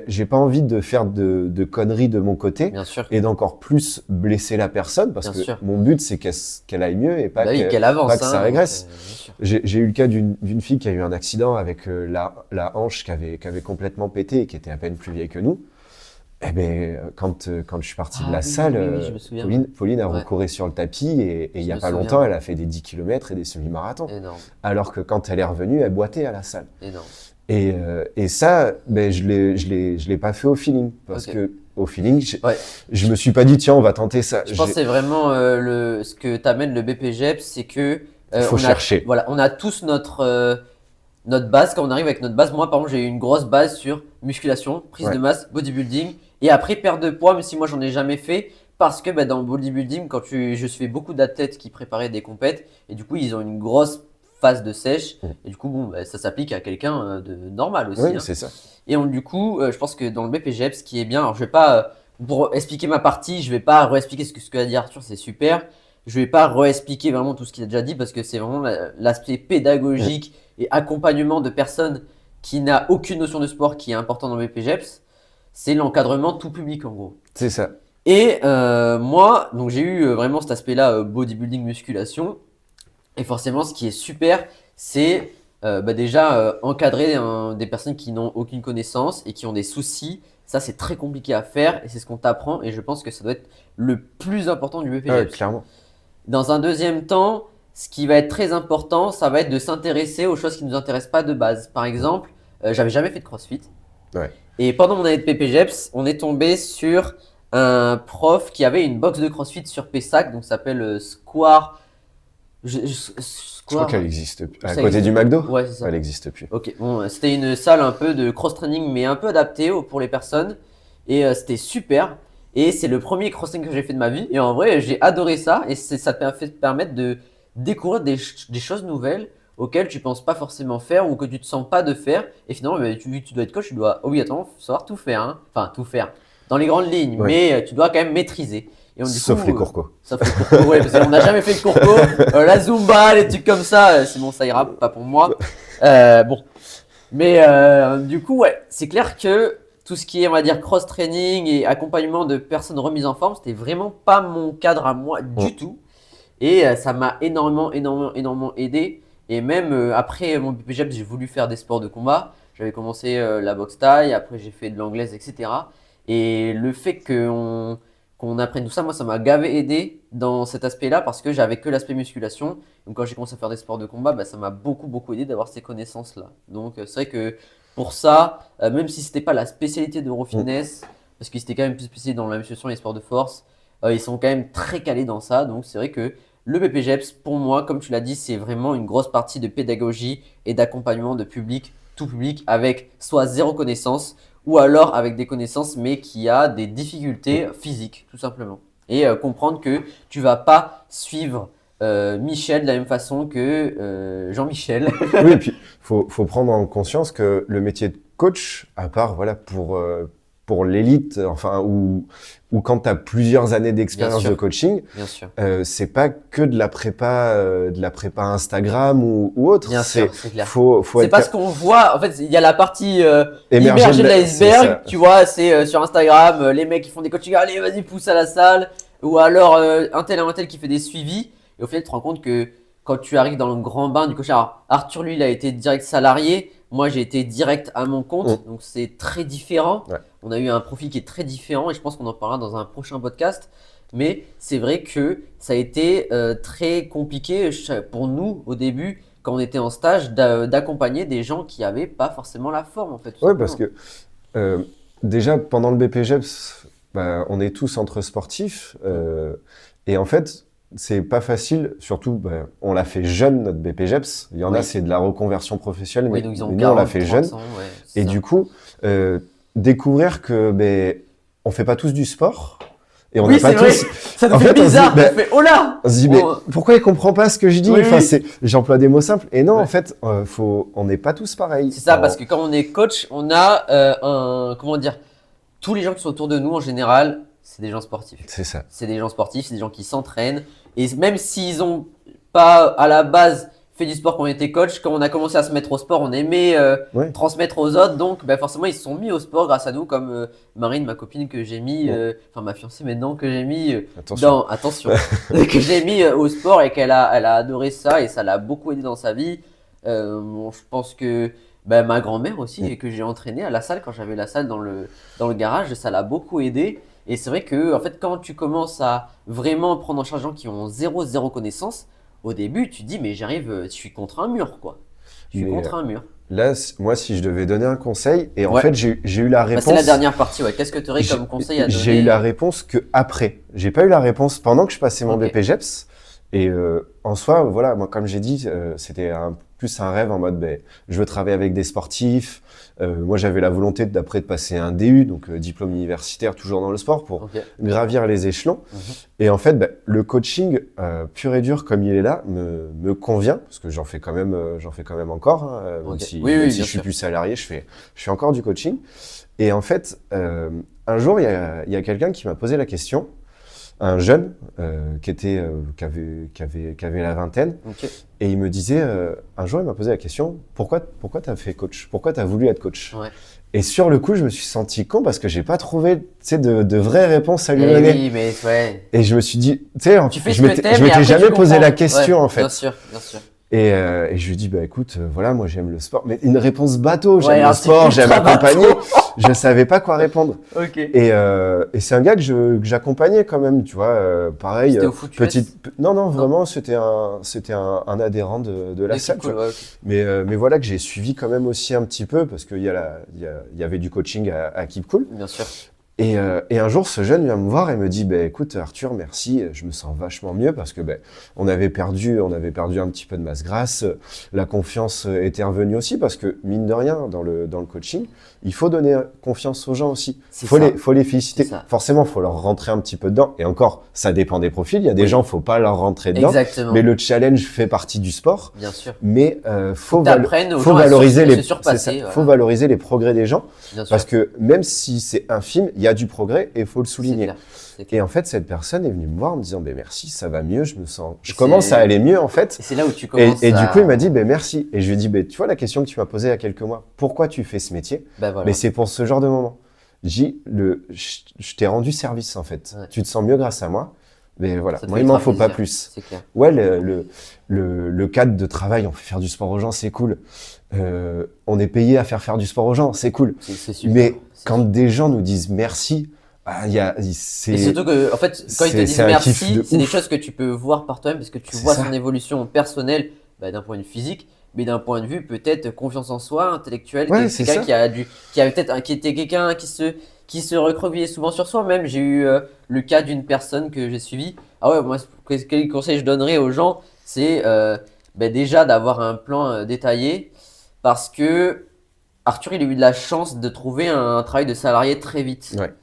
j'ai pas envie de faire de conneries de mon côté Bien sûr. et d'encore plus blesser la personne, parce Bien que sûr. mon but, c'est qu'elle aille mieux et pas Bah oui, que, qu'elle avance, pas que ça hein, régresse. donc, bien sûr. J'ai eu le cas d'une fille qui a eu un accident avec la hanche qui avait complètement pété et qui était à peine plus vieille que nous. Quand je suis parti de la oui, salle, oui, je me souviens. Pauline a Ouais. recouru sur le tapis et il y a me pas souviens. longtemps, elle a fait des 10 km et des semi-marathons. Énorme, Alors que quand elle est revenue, elle boitait à la salle. énorme. Et ça, je l'ai pas fait au feeling. Parce Ok. que au feeling, Ouais. je me suis pas dit, tiens, on va tenter ça. Je pense que c'est vraiment ce que t'amène le BPGEPS, c'est que Faut on chercher. Voilà, on a tous notre base. Quand on arrive avec notre base, moi par exemple, j'ai eu une grosse base sur musculation, prise Ouais. de masse, bodybuilding, et après perte de poids, même si moi j'en ai jamais fait, parce que dans le bodybuilding, je suis beaucoup d'athlètes qui préparaient des compètes, et du coup ils ont une grosse phase de sèche, et du coup bon, ça s'applique à quelqu'un de normal aussi. Oui, hein. c'est ça. Et du coup, je pense que dans le BPGEP, ce qui est bien, alors je vais pas, pour expliquer ma partie, je vais pas réexpliquer ce que a dit Arthur, c'est super. Je vais pas réexpliquer vraiment tout ce qu'il a déjà dit parce que c'est vraiment l'aspect pédagogique et accompagnement de personnes qui n'a aucune notion de sport qui est important dans le BPGEPS. C'est l'encadrement tout public en gros. C'est ça. Et moi, donc j'ai eu vraiment cet aspect-là, bodybuilding, musculation. Et forcément, ce qui est super, c'est déjà encadrer des personnes qui n'ont aucune connaissance et qui ont des soucis. Ça, c'est très compliqué à faire et c'est ce qu'on t'apprend. Et je pense que ça doit être le plus important du BPGEPS. Clairement. Dans un deuxième temps, ce qui va être très important, ça va être de s'intéresser aux choses qui ne nous intéressent pas de base. Par exemple, j'avais jamais fait de CrossFit. Ouais. Et pendant mon année de PPGEPS, on est tombé sur un prof qui avait une box de CrossFit sur Pessac, donc ça s'appelle Square. Je crois qu'elle existe plus. À Ça côté existe. du McDo? Ouais, c'est ça. Elle n'existe plus. Ok, bon, c'était une salle un peu de cross-training, mais un peu adaptée pour les personnes. Et c'était super. Et c'est le premier cross-training que j'ai fait de ma vie. Et en vrai, j'ai adoré ça. Et ça te permettre de découvrir des choses nouvelles auxquelles tu penses pas forcément faire ou que tu te sens pas de faire. Et finalement, vu que tu dois être coach, tu dois obligatoirement savoir tout faire. Hein. Enfin, tout faire dans les grandes lignes, Ouais. Mais tu dois quand même maîtriser. Et Sauf les courcos. Sauf les courcos, ouais, parce qu'on n'a jamais fait le courco. La Zumba, les trucs comme ça, c'est bon, ça ira, pas pour moi. Bon. Mais du coup, ouais, c'est clair que tout ce qui est, on va dire, cross-training et accompagnement de personnes remises en forme, c'était vraiment pas mon cadre à moi du tout. Et ça m'a énormément aidé. Et même après mon BPGEPS, j'ai voulu faire des sports de combat. J'avais commencé la boxe thaï, après j'ai fait de l'anglaise, etc. Et le fait qu'on qu'on apprenne tout ça. Moi, ça m'a gavé aidé dans cet aspect-là parce que j'avais que l'aspect musculation. Donc, quand j'ai commencé à faire des sports de combat, bah, ça m'a beaucoup aidé d'avoir ces connaissances-là. Donc, c'est vrai que pour ça, même si c'était pas la spécialité d'Eurofitness, parce qu'ils étaient quand même plus spécialisés dans la musculation et les sports de force, ils sont quand même très calés dans ça. Donc, c'est vrai que le BPGEPS, pour moi, comme tu l'as dit, c'est vraiment une grosse partie de pédagogie et d'accompagnement de public, tout public, avec soit zéro connaissance ou alors avec des connaissances mais qui a des difficultés physiques, tout simplement. Et comprendre que tu vas pas suivre Michel de la même façon que Jean-Michel. Oui, et puis faut prendre en conscience que le métier de coach, à part voilà pour l'élite, enfin ou quand tu as plusieurs années d'expérience de coaching, Bien sûr. C'est pas que de la prépa Instagram ou autre. Bien sûr, c'est clair. C'est pas ce qu'on voit. En fait, il y a la partie émergée immergée de l'iceberg. Tu vois, c'est sur Instagram, les mecs qui font des coachings. Allez, vas-y, pousse à la salle. Ou alors un tel qui fait des suivis. Et au final, tu te rends compte que quand tu arrives dans le grand bain du coaching, alors Arthur, lui, il a été direct salarié. Moi, j'ai été direct à mon compte. Donc, c'est très différent. Ouais. On a eu un profil qui est très différent. Et je pense qu'on en parlera dans un prochain podcast. Mais c'est vrai que ça a été très compliqué pour nous au début, quand on était en stage, d'accompagner des gens qui n'avaient pas forcément la forme en fait. Oui, parce que déjà pendant le BPGEPS, on est tous entre sportifs et en fait c'est pas facile, surtout on l'a fait jeune notre BPGEPS. Il y en a c'est de la reconversion professionnelle, mais nous on l'a fait jeune. Et du coup découvrir que on fait pas tous du sport. Et on n'a pas tous. Ça nous fait bizarre. On fait oh là. On se dit pourquoi il comprend pas ce que je dis. Enfin j'emploie des mots simples. Et non en fait on n'est pas tous pareils. C'est ça parce que quand on est coach, on a tous les gens qui sont autour de nous en général, c'est des gens sportifs. C'est ça. C'est des gens sportifs, c'est des gens qui s'entraînent et même s'ils ont pas à la base fait du sport quand on était coach, quand on a commencé à se mettre au sport, on aimait transmettre aux autres, donc forcément ils se sont mis au sport grâce à nous, comme Marine, ma copine que j'ai mis, enfin ma fiancée maintenant que j'ai mis que j'ai mis au sport et elle a adoré ça et ça l'a beaucoup aidé dans sa vie. Je pense que ma grand-mère aussi et que j'ai entraîné à la salle quand j'avais la salle dans le garage, ça l'a beaucoup aidé. Et c'est vrai que en fait quand tu commences à vraiment prendre en charge des gens qui ont zéro connaissance, au début, tu te dis, mais j'arrive, je suis contre un mur, quoi. Je suis contre un mur. Là, moi, si je devais donner un conseil, et en fait, j'ai eu la réponse. C'est la dernière partie, Qu'est-ce que tu aurais comme conseil à donner? J'ai eu la réponse que après. J'ai pas eu la réponse pendant que je passais mon BPGEPS. Et en soi, voilà, moi, comme j'ai dit, c'était plus un rêve en mode, je veux travailler avec des sportifs. Moi, j'avais la volonté d'après de passer un DU, donc diplôme universitaire, toujours dans le sport, pour gravir les échelons. Et en fait, le coaching pur et dur comme il est là me convient parce que j'en fais quand même encore. Même si je suis plus salarié, je fais encore du coaching. Et en fait, un jour, il y a quelqu'un qui m'a posé la question. Un jeune qui avait la vingtaine et il me disait un jour il m'a posé la question pourquoi t'as fait coach, pourquoi t'as voulu être coach. Et sur le coup je me suis senti con parce que j'ai pas trouvé de vraies réponses à lui donner. Et je me suis dit je m'étais jamais posé la question en fait. Bien sûr. Et je lui dis écoute voilà moi j'aime le sport, mais une réponse bateau, j'aime le sport, j'aime accompagner. Je savais pas quoi répondre. Et c'est un gars que j'accompagnais quand même, tu vois. Pareil, non, vraiment, c'était un adhérent de la salle. Cool, mais voilà que j'ai suivi quand même aussi un petit peu parce qu'il y avait du coaching à Keep Cool. Bien sûr. Et un jour, ce jeune vient me voir et me dit écoute Arthur, merci, je me sens vachement mieux parce que on avait perdu un petit peu de masse grasse, la confiance était revenue aussi parce que mine de rien dans le coaching, il faut donner confiance aux gens aussi. Faut les féliciter. Forcément, faut leur rentrer un petit peu dedans. Et encore, ça dépend des profils. Il y a des gens, faut pas leur rentrer dedans. Exactement. Mais le challenge fait partie du sport. Bien sûr. Mais faut valoriser les progrès des gens. Parce que même si c'est infime, il y a du progrès et il faut le souligner. Et en fait, cette personne est venue me voir en me disant merci, ça va mieux, je commence à aller mieux en fait. Et c'est là où tu commences. Et du coup, il m'a dit merci. Et je lui ai dit tu vois la question que tu m'as posée il y a quelques mois, pourquoi tu fais ce métier? Mais c'est pour ce genre de moment. Je t'ai rendu service en fait. Tu te sens mieux grâce à moi. Mais voilà, moi il m'en faut pas plus. C'est clair. Ouais, le cadre de travail, on fait faire du sport aux gens, c'est cool. On est payé à faire du sport aux gens, c'est cool. C'est super. Mais quand des gens nous disent merci Et c'est surtout que, en fait, quand ils te disent c'est un kiff merci, de c'est des ouf. choses que tu peux voir par toi-même parce que tu C'est vois ça. son évolution personnelle d'un point de vue physique, mais d'un point de vue peut-être confiance en soi, intellectuel, Ouais, c'est quelqu'un ça. qui a peut-être, qui était quelqu'un qui se recroquevillait souvent sur soi. Même, j'ai eu le cas d'une personne que j'ai suivie. Ah ouais, moi, quel conseil je donnerais aux gens, c'est déjà d'avoir un plan détaillé parce que Arthur, il a eu de la chance de trouver un travail de salarié très vite. Ouais.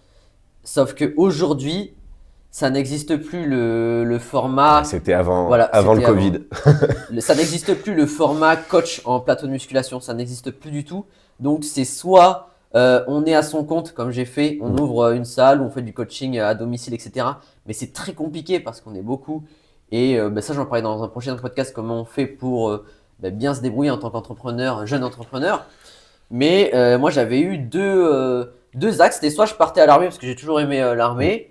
Sauf qu'aujourd'hui, ça n'existe plus le Ah, format. c'était Voilà, avant le c'était avant. Covid. Ça n'existe plus le format coach en plateau de musculation. Ça n'existe plus du tout. Donc, c'est soit on est à son compte, comme j'ai fait, on Mm. ouvre une salle, on fait du coaching à domicile, etc. Mais c'est très compliqué parce qu'on est beaucoup. Et ça, j'en parlais dans un prochain podcast, comment on fait pour bien se débrouiller en tant qu'entrepreneur, jeune entrepreneur. Mais moi, j'avais eu deux axes. C'était soit je partais à l'armée parce que j'ai toujours aimé Mm. l'armée,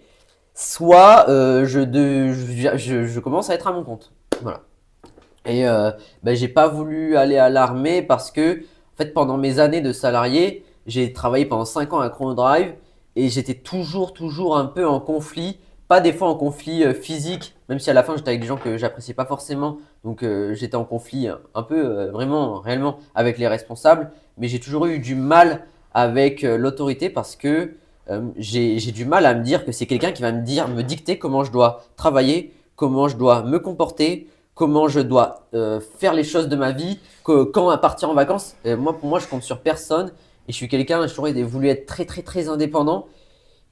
soit je commence à être à mon compte. Voilà. Et j'ai pas voulu aller à l'armée parce que, en fait, pendant mes années de salarié, j'ai travaillé pendant 5 ans à Chronodrive et j'étais toujours un peu en conflit. Pas des fois en conflit physique, même si à la fin j'étais avec des gens que j'appréciais pas forcément. Donc j'étais en conflit un peu vraiment, réellement avec les responsables. Mais j'ai toujours eu du mal avec l'autorité parce que j'ai du mal à me dire que c'est quelqu'un qui va me dicter comment je dois travailler, comment je dois me comporter, comment je dois faire les choses de ma vie, quand à partir en vacances. Pour moi, je compte sur personne et je suis quelqu'un, j'ai toujours voulu être très indépendant.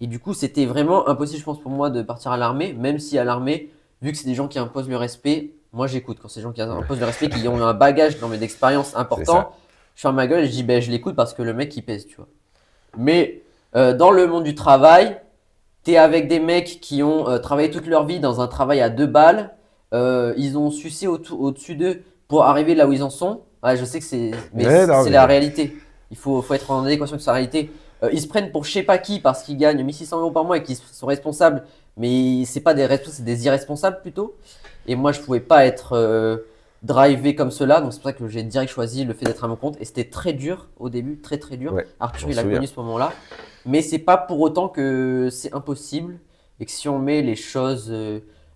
Et du coup, c'était vraiment impossible, je pense, pour moi de partir à l'armée, même si à l'armée, vu que c'est des gens qui imposent le respect, moi j'écoute. Quand c'est des gens qui imposent le respect, qui ont un bagage dans mes expériences C'est important, ça. je ferme ma gueule et je dis, je l'écoute parce que le mec il pèse, tu vois. Mais dans le monde du travail, t'es avec des mecs qui ont travaillé toute leur vie dans un travail à 2 balles. Ils ont sucé au-dessus d'eux pour arriver là où ils en sont. Ouais, je sais que mais Ouais, non, c'est la mais réalité. Faut être en adéquation avec sa réalité. Ils se prennent pour je sais pas qui parce qu'ils gagnent 1 600 € par mois et qu'ils sont responsables. Mais c'est pas des responsables, c'est des irresponsables plutôt. Et moi, je pouvais pas être drivé comme cela. Donc c'est pour ça que j'ai direct choisi le fait d'être à mon compte. Et c'était très dur au début, très dur. ouais, je Arthur, m'en il a souviens. connu ce moment-là. Mais c'est pas pour autant que c'est impossible et que si on met les choses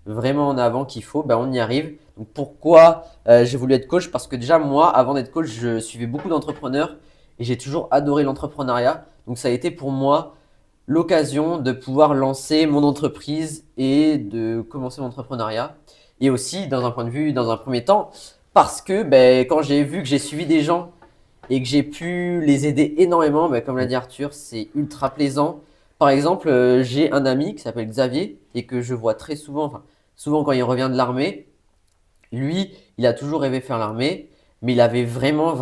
vraiment en avant qu'il faut, on y arrive. Donc pourquoi j'ai voulu être coach? Parce que déjà moi, avant d'être coach, je suivais beaucoup d'entrepreneurs et j'ai toujours adoré l'entrepreneuriat. Donc ça a été pour moi l'occasion de pouvoir lancer mon entreprise et de commencer mon entrepreneuriat. Et aussi dans un point de vue, dans un premier temps, parce que quand j'ai vu que j'ai suivi des gens et que j'ai pu les aider énormément, comme l'a dit Arthur, c'est ultra plaisant. Par exemple, j'ai un ami qui s'appelle Xavier et que je vois très souvent, enfin souvent quand il revient de l'armée. Lui, il a toujours rêvé faire l'armée, mais il avait vraiment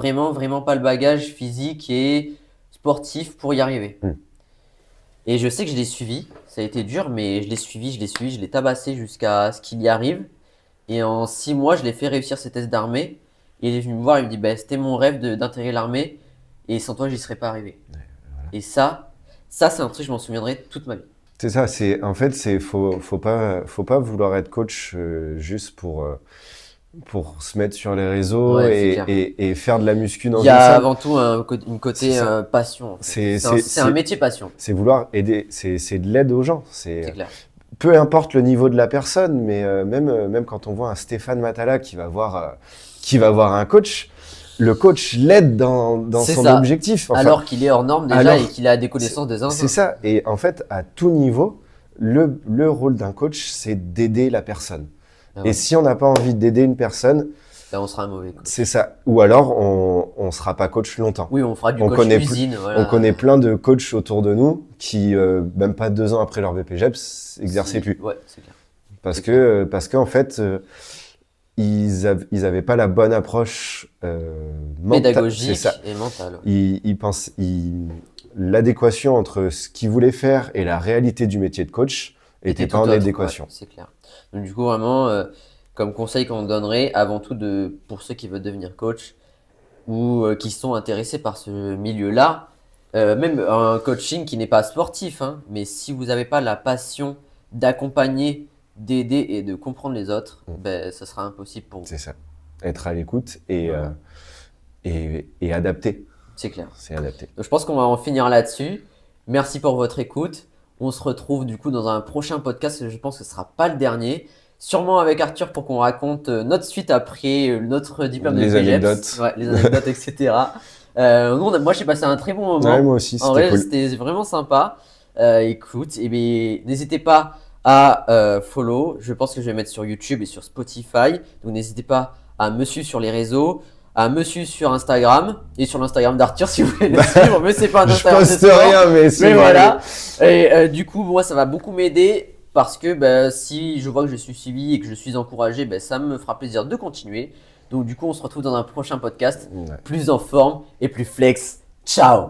pas le bagage physique et sportif pour y arriver. Mm. Et je sais que je l'ai suivi, ça a été dur, mais je l'ai tabassé jusqu'à ce qu'il y arrive. Et en 6 mois, je l'ai fait réussir ses tests d'armée. Et il est venu me voir, il me dit, c'était mon rêve d'intégrer l'armée. Et sans toi, j'y serais pas arrivé. Et ça c'est un truc que je m'en souviendrai toute ma vie. C'est ça, en fait, faut pas vouloir être coach juste pour se mettre sur les réseaux Ouais, c'est clair. et faire de la muscu dans Il y une a salle. avant tout une C'est côté ça. passion, en fait. C'est, C'est un métier passion, c'est vouloir aider, c'est de l'aide aux gens. c'est clair. Peu importe le niveau de la personne, mais même quand on voit un Stéphane Matala qui va voir un coach, le coach l'aide dans C'est son ça. objectif. Enfin, Alors qu'il est hors norme déjà alors, et qu'il a des connaissances de c'est zinzin. ça. Et en fait, à tout niveau, le rôle d'un coach, c'est d'aider la personne. Ah Et ouais. si on n'a pas envie d'aider une personne, Là, on sera un mauvais coach. c'est ça. Ou alors, on sera pas coach longtemps. Oui, on fera du On coach connaît cuisine. Voilà. On connaît plein de coachs autour de nous qui, même pas 2 ans après leur BPJEPS, exerçaient plus. Ouais, c'est clair. Parce qu'en fait, ils avaient pas la bonne approche mentale. Pédagogique C'est ça. et mental. L'adéquation entre ce qu'ils voulaient faire et la réalité du métier de coach était pas tout en autre, adéquation. ouais, c'est clair. Donc du coup, vraiment, comme conseil qu'on donnerait, avant tout pour ceux qui veulent devenir coach ou qui sont intéressés par ce milieu-là, même un coaching qui n'est pas sportif, hein, mais si vous n'avez pas la passion d'accompagner, d'aider et de comprendre les autres, ça sera impossible pour vous. C'est ça. Être à l'écoute et, Voilà. et adapter. C'est clair. C'est adapté. Donc, je pense qu'on va en finir là-dessus. Merci pour votre écoute. On se retrouve du coup dans un prochain podcast. Je pense que ce sera pas le dernier. Sûrement avec Arthur pour qu'on raconte notre suite après notre diplôme de Les BGEPS. anecdotes. Ouais, les anecdotes, etc. Moi, j'ai passé un très bon moment. Ouais, moi aussi, En c'était vrai, cool. c'était vraiment sympa. Écoute, n'hésitez pas à follow. Je pense que je vais mettre sur YouTube et sur Spotify. Donc, n'hésitez pas à me suivre sur les réseaux, à me suivre sur Instagram et sur l'Instagram d'Arthur si vous voulez le suivre. Mais c'est pas un Je Instagram de poste sport. rien, mais c'est Mais voilà. Et du coup, moi, ça va beaucoup m'aider parce que si je vois que je suis suivi et que je suis encouragé, ça me fera plaisir de continuer. Donc, du coup, on se retrouve dans un prochain podcast Ouais. plus en forme et plus flex. Ciao!